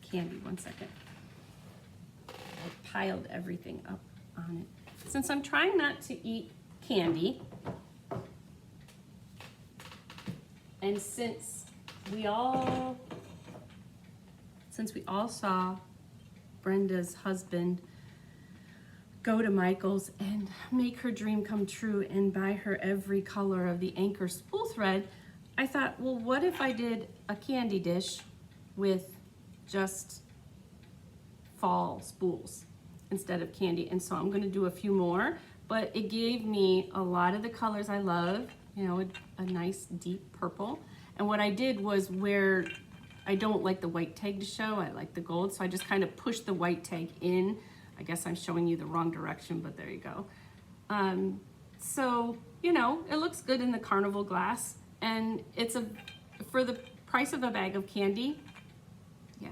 candy, one second. I piled everything up on it. Since I'm trying not to eat candy, and since we all saw Brenda's husband go to Michael's and make her dream come true and buy her every color of the anchor spool thread, I thought, well, what if I did a candy dish with just fall spools instead of candy? And so I'm going to do a few more, but it gave me a lot of the colors I love, you know, a nice deep purple. And what I did was, where I don't like the white tag to show, I like the gold, so I just kind of pushed the white tag in. I guess I'm showing you the wrong direction, but there you go. So, you know, it looks good in the carnival glass, and it's for the price of a bag of candy. Yeah,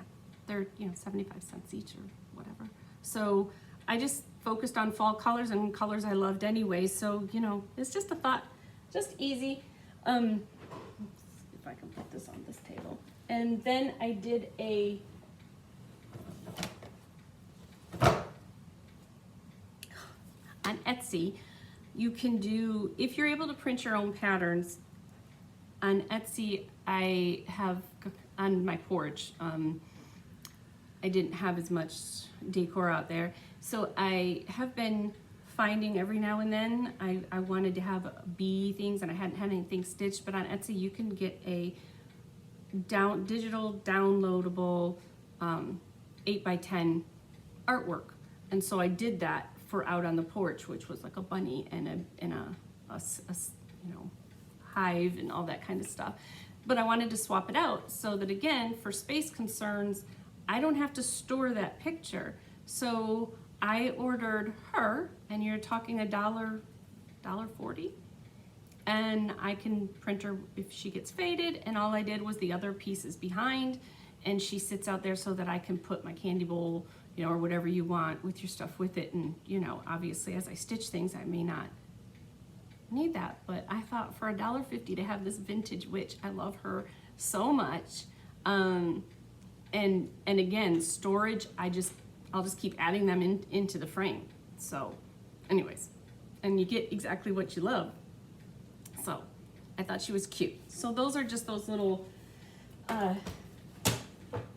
they're, you know, 75 cents each or whatever. So I just focused on fall colors and colors I loved anyway. So, you know, it's just a thought, just easy. Let's see if I can put this on this table. And then I did on Etsy, you can do, if you're able to print your own patterns, on Etsy, I have on my porch, I didn't have as much decor out there. So I have been finding every now and then, I wanted to have bee things and I hadn't had anything stitched, but on Etsy you can get a digital downloadable 8x10 artwork. And so I did that for out on the porch, which was like a bunny and a you know, hive and all that kind of stuff. But I wanted to swap it out so that, again, for space concerns, I don't have to store that picture. So I ordered her, and you're talking $1.40, and I can print her if she gets faded. And all I did was the other pieces behind, and she sits out there so that I can put my candy bowl, you know, or whatever you want with your stuff with it. And, you know, obviously as I stitch things, I may not need that, but I thought for $1.50 to have this vintage witch, I love her so much. And again, storage, I'll just keep adding them into the frame. So anyways, and you get exactly what you love. So I thought she was cute. So those are just those little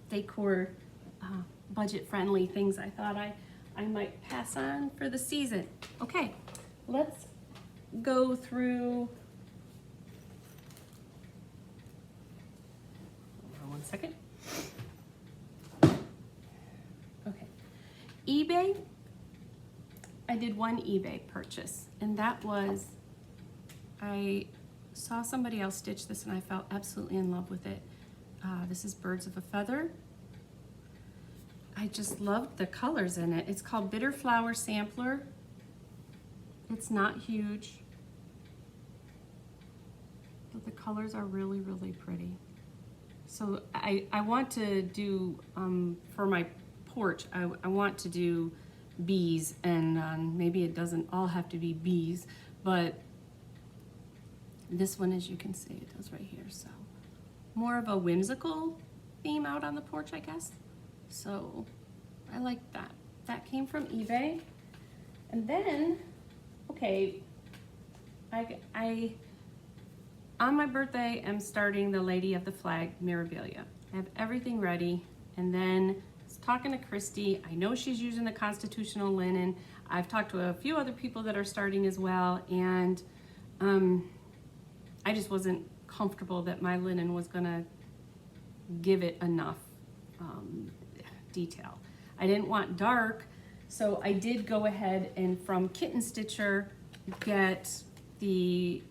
decor budget-friendly things I thought I might pass on for the season. Okay, let's go through. Hold on one second. Okay, eBay. I did one eBay purchase, and that was, I saw somebody else stitch this and I fell absolutely in love with it. This is Birds of a Feather. I just loved the colors in it. It's called Bitter Flower Sampler. It's not huge, but the colors are really, really pretty. So I want to do, for my porch, I want to do bees, and maybe it doesn't all have to be bees, but this one, as you can see, it does right here. So more of a whimsical theme out on the porch, I guess. So I like that. That came from eBay. And then, okay, I on my birthday, I'm starting the Lady of the Flag Mirabilia. I have everything ready. And then I was talking to Christy. I know she's using the constitutional linen. I've talked to a few other people that are starting as well. And I just wasn't comfortable that my linen was gonna give it enough detail. I didn't want dark, so I did go ahead and from Kitten Stitcher get the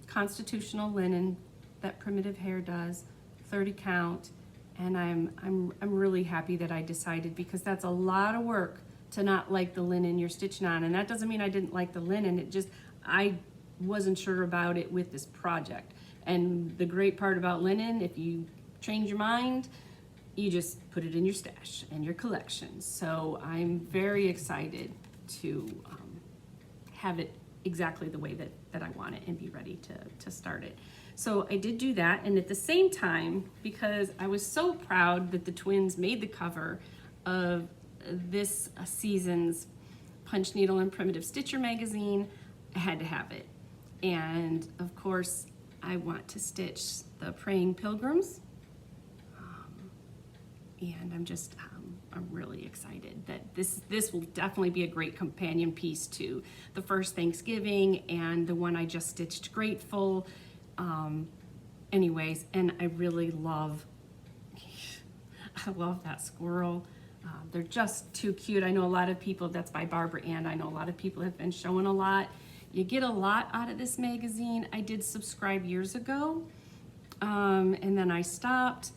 constitutional linen that Primitive Hair does, 30 count, and I'm really happy that I decided, because that's a lot of work to not like the linen you're stitching on. And that doesn't mean I didn't like the linen, it just, I wasn't sure about it with this project. And the great part about linen, if you change your mind, you just put it in your stash and your collection. So I'm very excited to have it exactly the way that I want it and be ready to start it. So I did do that, and at the same time, because I was so proud that the twins made the cover of this season's Punch Needle and Primitive Stitcher magazine, I had to have it. And of course, I want to stitch the Praying Pilgrims. And I'm really excited that this will definitely be a great companion piece to the first Thanksgiving and the one I just stitched, Grateful. Anyways, and I really love, I love that squirrel. They're just too cute. I know a lot of people, that's by Barbara Ann. I know a lot of people have been showing a lot. You get a lot out of this magazine. I did subscribe years ago, and then I stopped.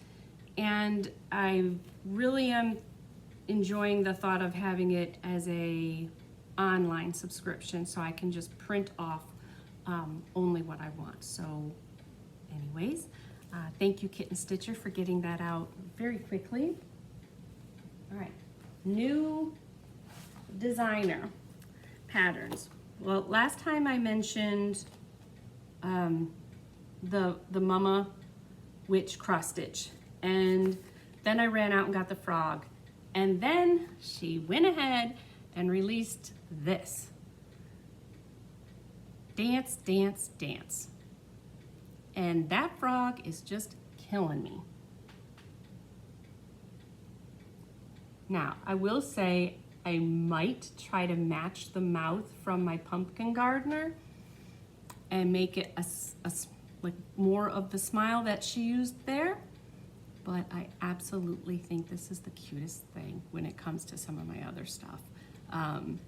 And I really am enjoying the thought of having it as a online subscription, so I can just print off only what I want. So anyways, thank you, Kitten Stitcher, for getting that out very quickly. All right, new designer patterns. Well, last time I mentioned the Mama Witch cross stitch. And then I ran out and got the frog. And then she went ahead and released this. Dance, Dance, Dance. And that frog is just killing me. Now, I will say I might try to match the mouth from my pumpkin gardener and make it like more of the smile that she used there. But I absolutely think this is the cutest thing when it comes to some of my other stuff. And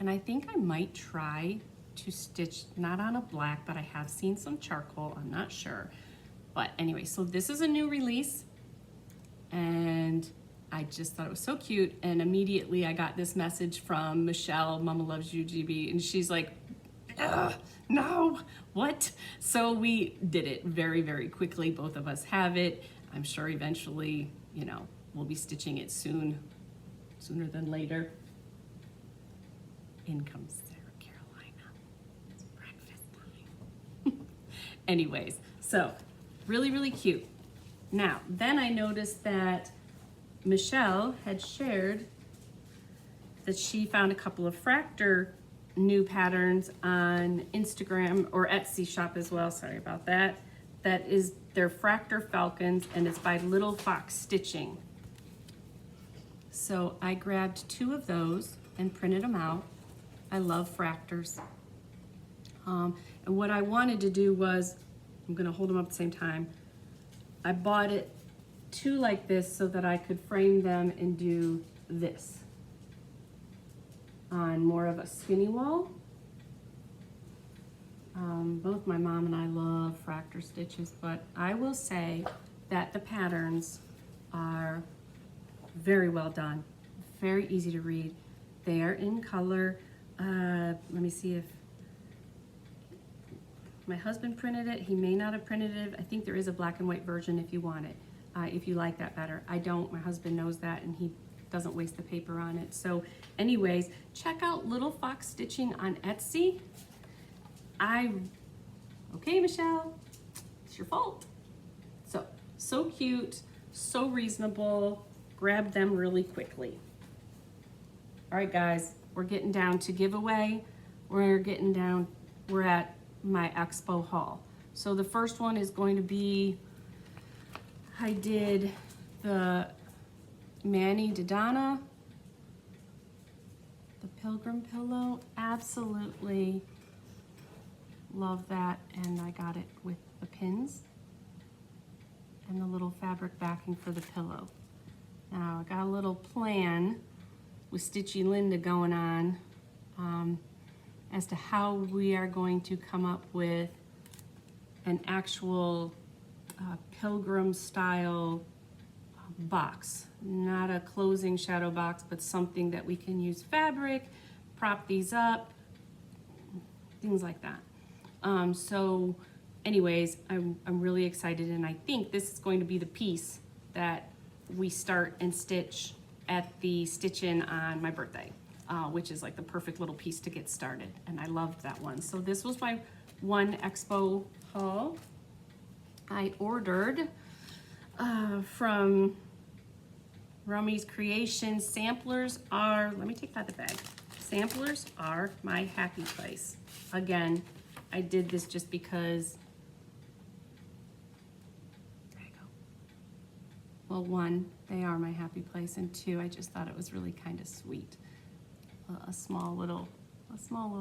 I think I might try to stitch, not on a black, but I have seen some charcoal, I'm not sure. But anyway, so this is a new release, and I just thought it was so cute, and immediately I got this message from Michelle, Mama Loves You GB, and she's like, no, what? So we did it very, very quickly. Both of us have it. I'm sure eventually, you know, we'll be stitching it sooner than later. In comes Sarah Carolina. It's breakfast time. Anyways, so really, really cute. Now, then I noticed that Michelle had shared that she found a couple of Fractor new patterns on Instagram or Etsy shop as well, sorry about that. That is their Fractor Falcons, and it's by Little Fox Stitching. So I grabbed 2 of those and printed them out. I love Fractors. And what I wanted to do was, I'm gonna hold them up at the same time. I bought it 2 like this so that I could frame them and do this on more of a skinny wall. Both my mom and I love Fractor stitches, but I will say that the patterns are very well done, very easy to read. They are in color. Let me see if my husband printed it. He may not have printed it. I think there is a black and white version if you want it, if you like that better. I don't. My husband knows that, and he doesn't waste the paper on it. So anyways, check out Little Fox Stitching on Etsy. Okay, Michelle, it's your fault. So cute, so reasonable. Grab them really quickly. All right, guys, we're getting down to giveaway. We're at my Expo haul. So the first one is going to be, I did the Manny Dodonna, the Pilgrim pillow. Absolutely love that, and I got it with the pins and the little fabric backing for the pillow. Now I got a little plan with Stitchy Linda going on as to how we are going to come up with an actual pilgrim style box. Not a closing shadow box, but something that we can use fabric, prop these up, things like that. So anyways, I'm really excited, and I think this is going to be the piece that we start and stitch at the stitch-in on my birthday, which is like the perfect little piece to get started, and I loved that one. So this was my one Expo haul. I ordered from Rummy's Creation. Samplers are, let me take out the bag. Samplers are my happy place. Again, I did this just because, there you go. Well, one, they are my happy place, and two, I just thought it was really kind of sweet. A small little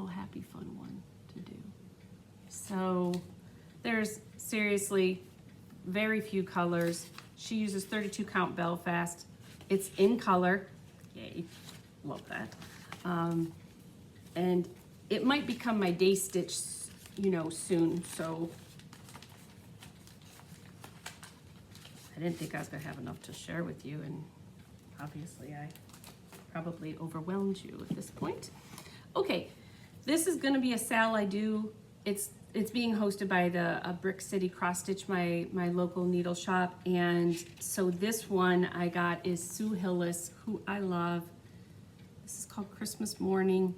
happy fun one to do. So there's seriously very few colors. She uses 32 count Belfast. It's in color. Yay, love that. And it might become my day stitch, you know, soon. So I didn't think I was gonna have enough to share with you, and obviously I probably overwhelmed you at this point. Okay, this is gonna be a sale I do. It's being hosted by the Brick City Cross Stitch, my local needle shop, and so this one I got is Sue Hillis, who I love. This is called Christmas Morning.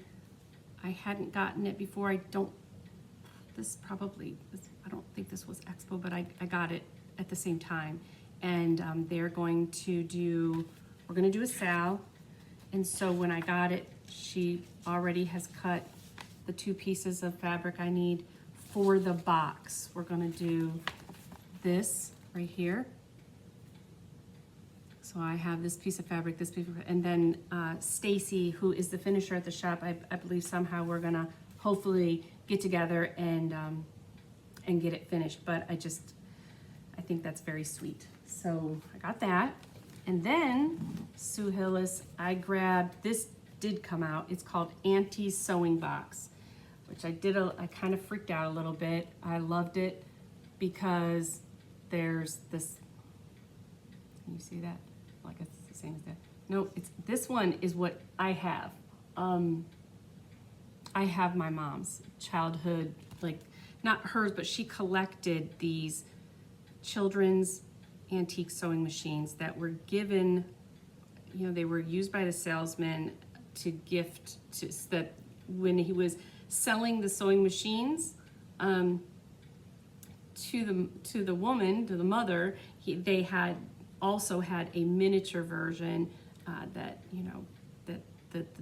I hadn't gotten it before. I don't think this was Expo, but I got it at the same time, and we're gonna do a sale, and so when I got it, she already has cut the 2 pieces of fabric I need for the box. We're gonna do this right here. So I have this piece of fabric, this piece of, and then Stacy, who is the finisher at the shop, I believe somehow we're gonna hopefully get together and get it finished. But I think that's very sweet. So I got that. And then Sue Hillis, I grabbed, this did come out, it's called Auntie's Sewing Box, which I kind of freaked out a little bit. I loved it because there's this, can you see that? Like it's the same as that. No, this one is what I have. I have my mom's childhood, like not hers, but she collected these children's antique sewing machines that were given, you know, they were used by the salesman to gift to, that when he was selling the sewing machines to the woman, to the mother, they had also had a miniature version that, you know, that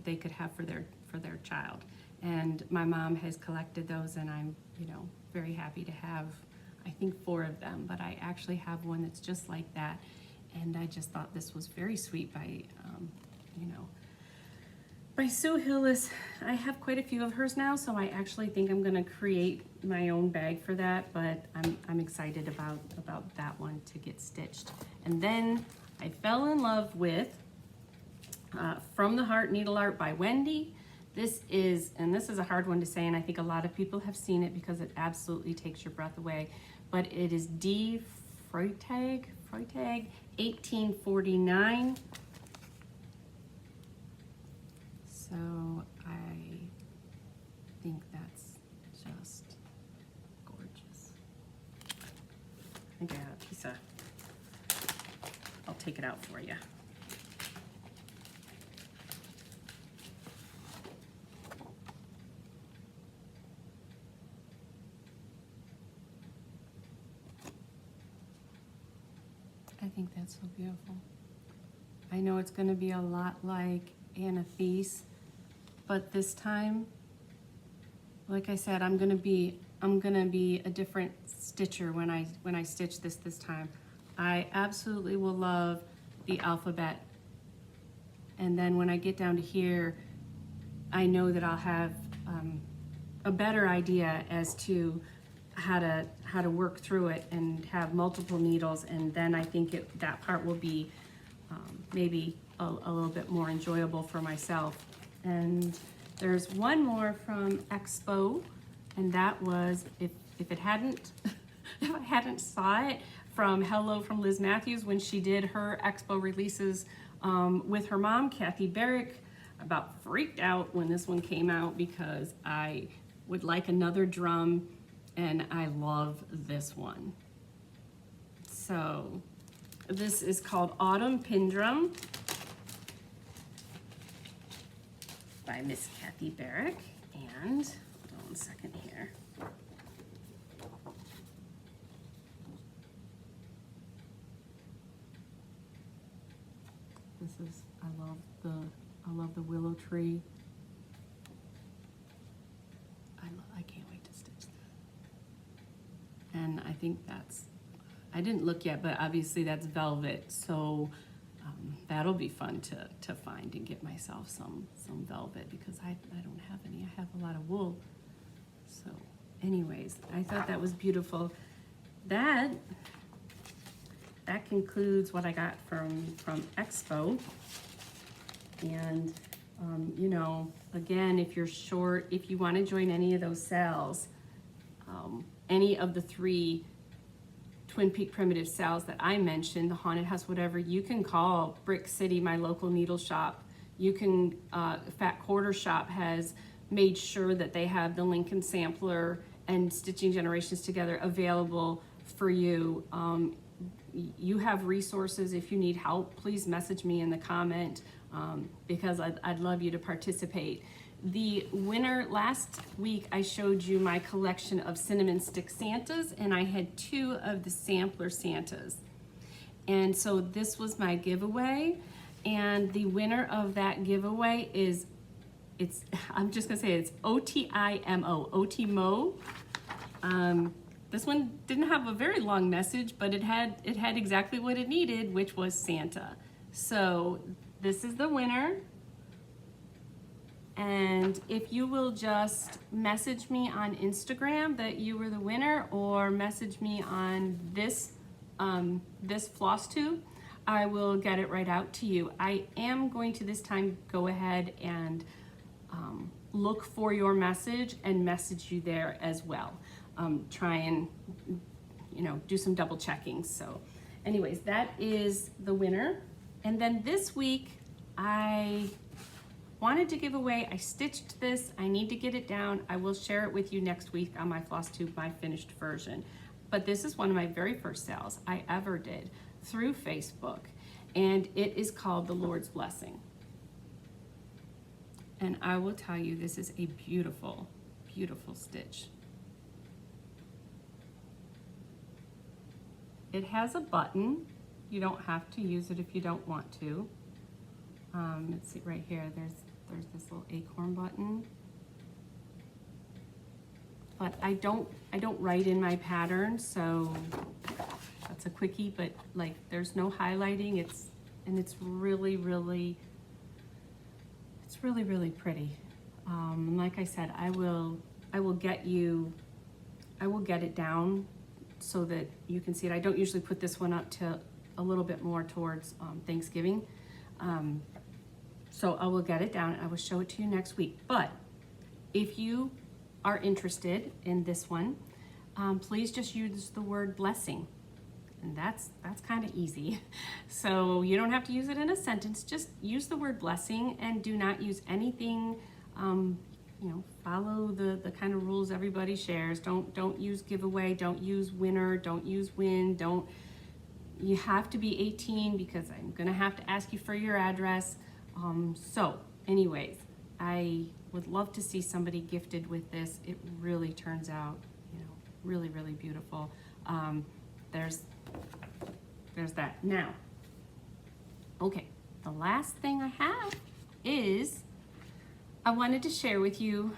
they could have for their child. And my mom has collected those, and I'm, you know, very happy to have, I think 4 of them, but I actually have one that's just like that. And I just thought this was very sweet by, you know, by Sue Hillis. I have quite a few of hers now, so I actually think I'm gonna create my own bag for that, but I'm excited about that one to get stitched. And then I fell in love with From the Heart Needle Art by Wendy. This is a hard one to say, and I think a lot of people have seen it because it absolutely takes your breath away, but it is D. Freitag 1849. So I think that's just gorgeous. I got a piece of, I'll take it out for you. I think that's so beautiful. I know it's gonna be a lot like Anathes, but this time, like I said, I'm gonna be a different stitcher when I stitch this time. I absolutely will love the alphabet. And then when I get down to here, I know that I'll have a better idea as to how to work through it and have multiple needles, and then I think that part will be maybe a little bit more enjoyable for myself. And there's one more from Expo, and that was, if it hadn't, if I hadn't saw it, from Hello from Liz Matthews when she did her Expo releases with her mom, Kathy Barrick. About freaked out when this one came out because I would like another drum, and I love this one. So this is called Autumn Pin Drum by Miss Kathy Barrick. And hold on one second here. This is, I love the willow tree. I can't wait to stitch that. And I think I didn't look yet, but obviously that's velvet, so that'll be fun to find and get myself some velvet, because I don't have any. I have a lot of wool. So anyways, I thought that was beautiful. That concludes what I got from Expo. And you know, again, if you're short, if you want to join any of those sales, any of the 3 Twin Peak Primitive sales that I mentioned, the Haunted House, whatever, you can call Brick City, my local needle shop. You can, Fat Quarter Shop has made sure that they have the Lincoln Sampler and Stitching Generations Together available for you. You have resources. If you need help, please message me in the comment, because I'd love you to participate. The winner, last week I showed you my collection of cinnamon stick Santas, and I had 2 of the sampler Santas. And so this was my giveaway, and the winner of that giveaway is, I'm just gonna say it's OTIMO, OTIMO. This one didn't have a very long message, but it had exactly what it needed, which was Santa. So this is the winner. And if you will just message me on Instagram that you were the winner, or message me on this floss tube, I will get it right out to you. I am going to this time go ahead and look for your message and message you there as well. Try and, you know, do some double checking. So anyways, that is the winner. And then this week I wanted to give away, I stitched this, I need to get it down. I will share it with you next week on my floss tube, my finished version. But this is one of my very first sales I ever did through Facebook, and it is called The Lord's Blessing. And I will tell you, this is a beautiful, beautiful stitch. It has a button. You don't have to use it if you don't want to. Let's see right here, there's this little acorn button. But I don't write in my pattern, so that's a quickie, but like there's no highlighting. It's really, really, it's really, really pretty. Like I said, I will get it down so that you can see it. I don't usually put this one up to a little bit more towards Thanksgiving. So I will get it down and I will show it to you next week. But if you are interested in this one, please just use the word blessing. And that's kind of easy. So you don't have to use it in a sentence, just use the word blessing, and do not use anything, you know, follow the kind of rules everybody shares. Don't use giveaway, don't use winner, don't use win, you have to be 18 because I'm gonna have to ask you for your address. So anyways, I would love to see somebody gifted with this. It really turns out, you know, really, really beautiful. There's there's that. Now, okay, the last thing I have is I wanted to share with you,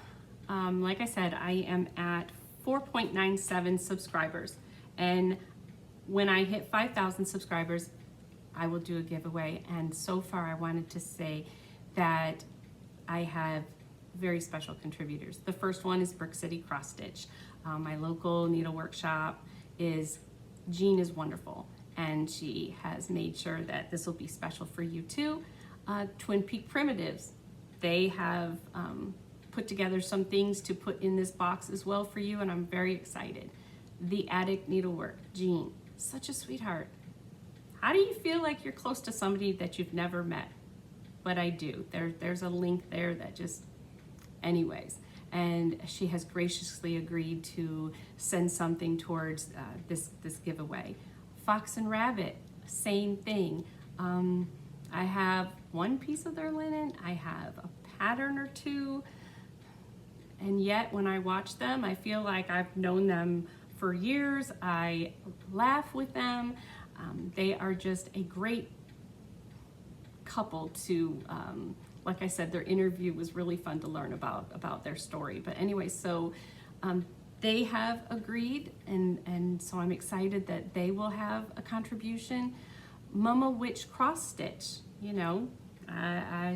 like I said, I am at 4.97 subscribers. And when I hit 5,000 subscribers, I will do a giveaway. And so far, I wanted to say that I have very special contributors. The first one is Brick City Cross Stitch. My local needlework shop Jean is wonderful, and she has made sure that this will be special for you too. Twin Peak Primitives, they have put together some things to put in this box as well for you, and I'm very excited. The Attic Needlework, Jean, such a sweetheart. How do you feel like you're close to somebody that you've never met? But I do. There's a link there that just, anyways. And she has graciously agreed to send something towards this giveaway. Fox and Rabbit, same thing. I have one piece of their linen. I have a pattern or two. And yet when I watch them, I feel like I've known them for years. I laugh with them. They are just a great couple to, like I said, their interview was really fun to learn about their story. But anyway, so they have agreed, and so I'm excited that they will have a contribution. Mama Witch Cross Stitch, you know,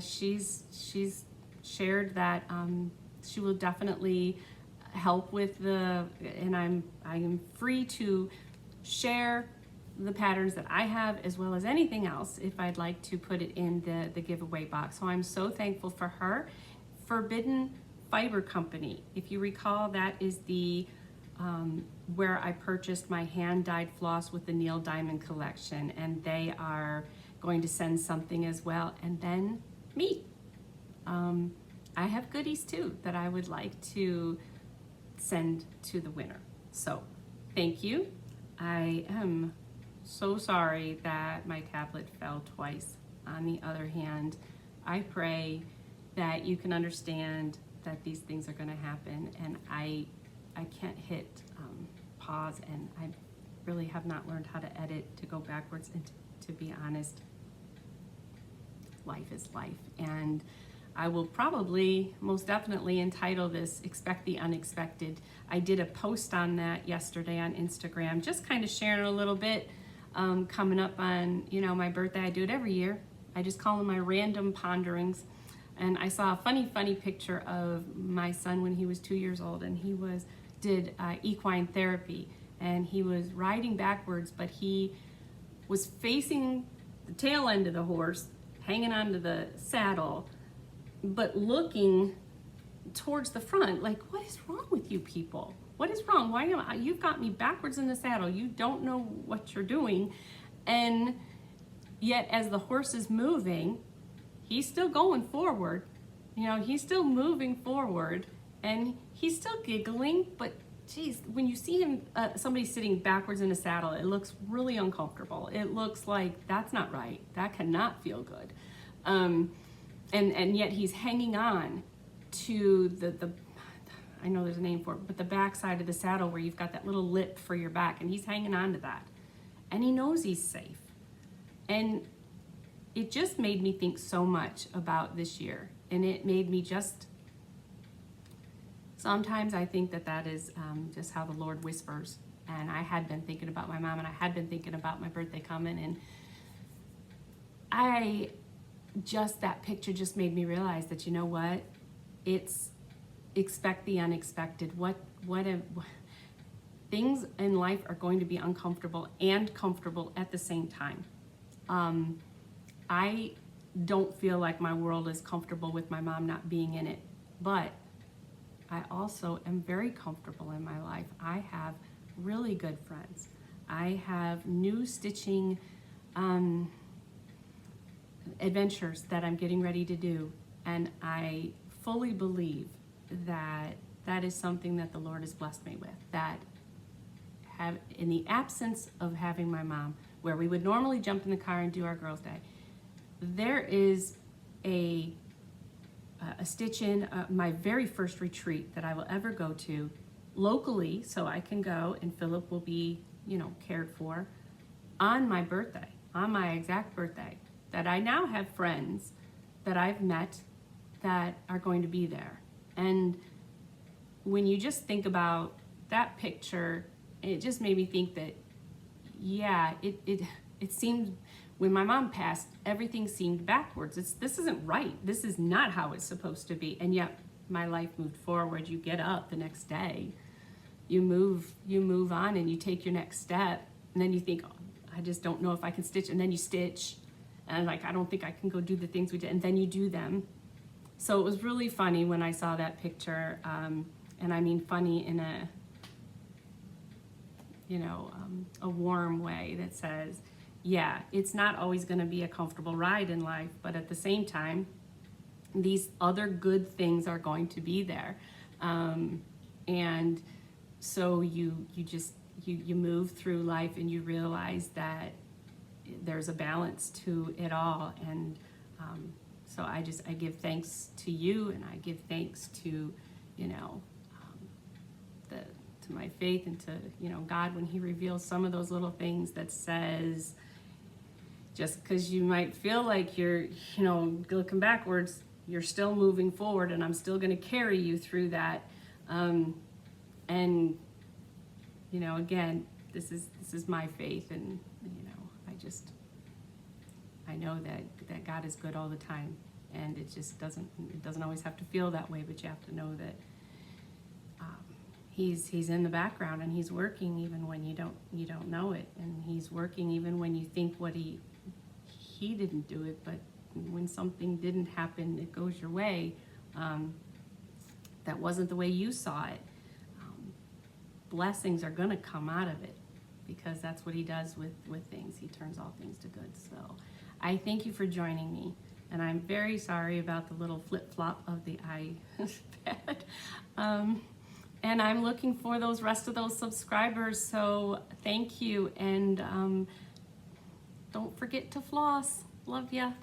she's shared that she will definitely help with and I am free to share the patterns that I have as well as anything else if I'd like to put it in the giveaway box. So I'm so thankful for her. Forbidden Fiber Company, if you recall, that is the where I purchased my hand-dyed floss with the Neil Diamond collection, and they are going to send something as well. And then me. I have goodies too that I would like to send to the winner. So thank you. I am so sorry that my tablet fell twice. On the other hand, I pray that you can understand that these things are going to happen, and I can't hit pause, and I really have not learned how to edit to go backwards, and to be honest, life is life. And I will probably most definitely entitle this Expect the Unexpected. I did a post on that yesterday on Instagram, just kind of sharing a little bit coming up on, you know, my birthday. I do it every year. I just call them my random ponderings. And I saw a funny picture of my son when he was 2 years old, and he did equine therapy, and he was riding backwards, but he was facing the tail end of the horse, hanging onto the saddle, but looking towards the front. Like, what is wrong with you people? What is wrong? Why you've got me backwards in the saddle? You don't know what you're doing. And yet as the horse is moving, he's still going forward. You know, he's still moving forward, and he's still giggling, but geez, when you see him, somebody sitting backwards in a saddle, it looks really uncomfortable. It looks like that's not right. That cannot feel good. And yet he's hanging on to the I know there's a name for it, but the back side of the saddle where you've got that little lip for your back, and he's hanging on to that. And he knows he's safe. And it just made me think so much about this year. And it made me just, sometimes I think that is just how the Lord whispers. And I had been thinking about my mom, and I had been thinking about my birthday coming, and that picture just made me realize that, you know what, it's expect the unexpected. Things in life are going to be uncomfortable and comfortable at the same time. I don't feel like my world is comfortable with my mom not being in it, but I also am very comfortable in my life. I have really good friends. I have new stitching adventures that I'm getting ready to do, and I fully believe that is something that the Lord has blessed me with. That in the absence of having my mom, where we would normally jump in the car and do our girls' day, there is a stitch in my very first retreat that I will ever go to locally, so I can go and Philip will be, you know, cared for. on my birthday, on my exact birthday, that I now have friends that I've met that are going to be there. And when you just think about that picture, it just made me think that, yeah, it seemed, when my mom passed, everything seemed backwards. This isn't right. This is not how it's supposed to be. And yet my life moved forward. You get up the next day, you move on, and you take your next step. And then you think, oh, I just don't know if I can stitch. And then you stitch. And like, I don't think I can go do the things we did. And then you do them. So it was really funny when I saw that picture. And I mean funny in a, a warm way that says, yeah, it's not always going to be a comfortable ride in life, but at the same time, these other good things are going to be there. And so you move through life and you realize that there's a balance to it all. And so I give thanks to you, and I give thanks to, to my faith, and to, God, when he reveals some of those little things that says, just because you might feel like you're, looking backwards, you're still moving forward, and I'm still going to carry you through that. And, again, this is my faith, and, I know that God is good all the time, and it doesn't always have to feel that way, but you have to know that He's in the background, and he's working even when you don't know it, and he's working even when you think what he didn't do it, but when something didn't happen, it goes your way, that wasn't the way you saw it. Blessings are going to come out of it, because that's what he does with things. He turns all things to good. So I thank you for joining me, and I'm very sorry about the little flip-flop of the iPad. And I'm looking for those rest of those subscribers, so thank you, and don't forget to floss. Love ya.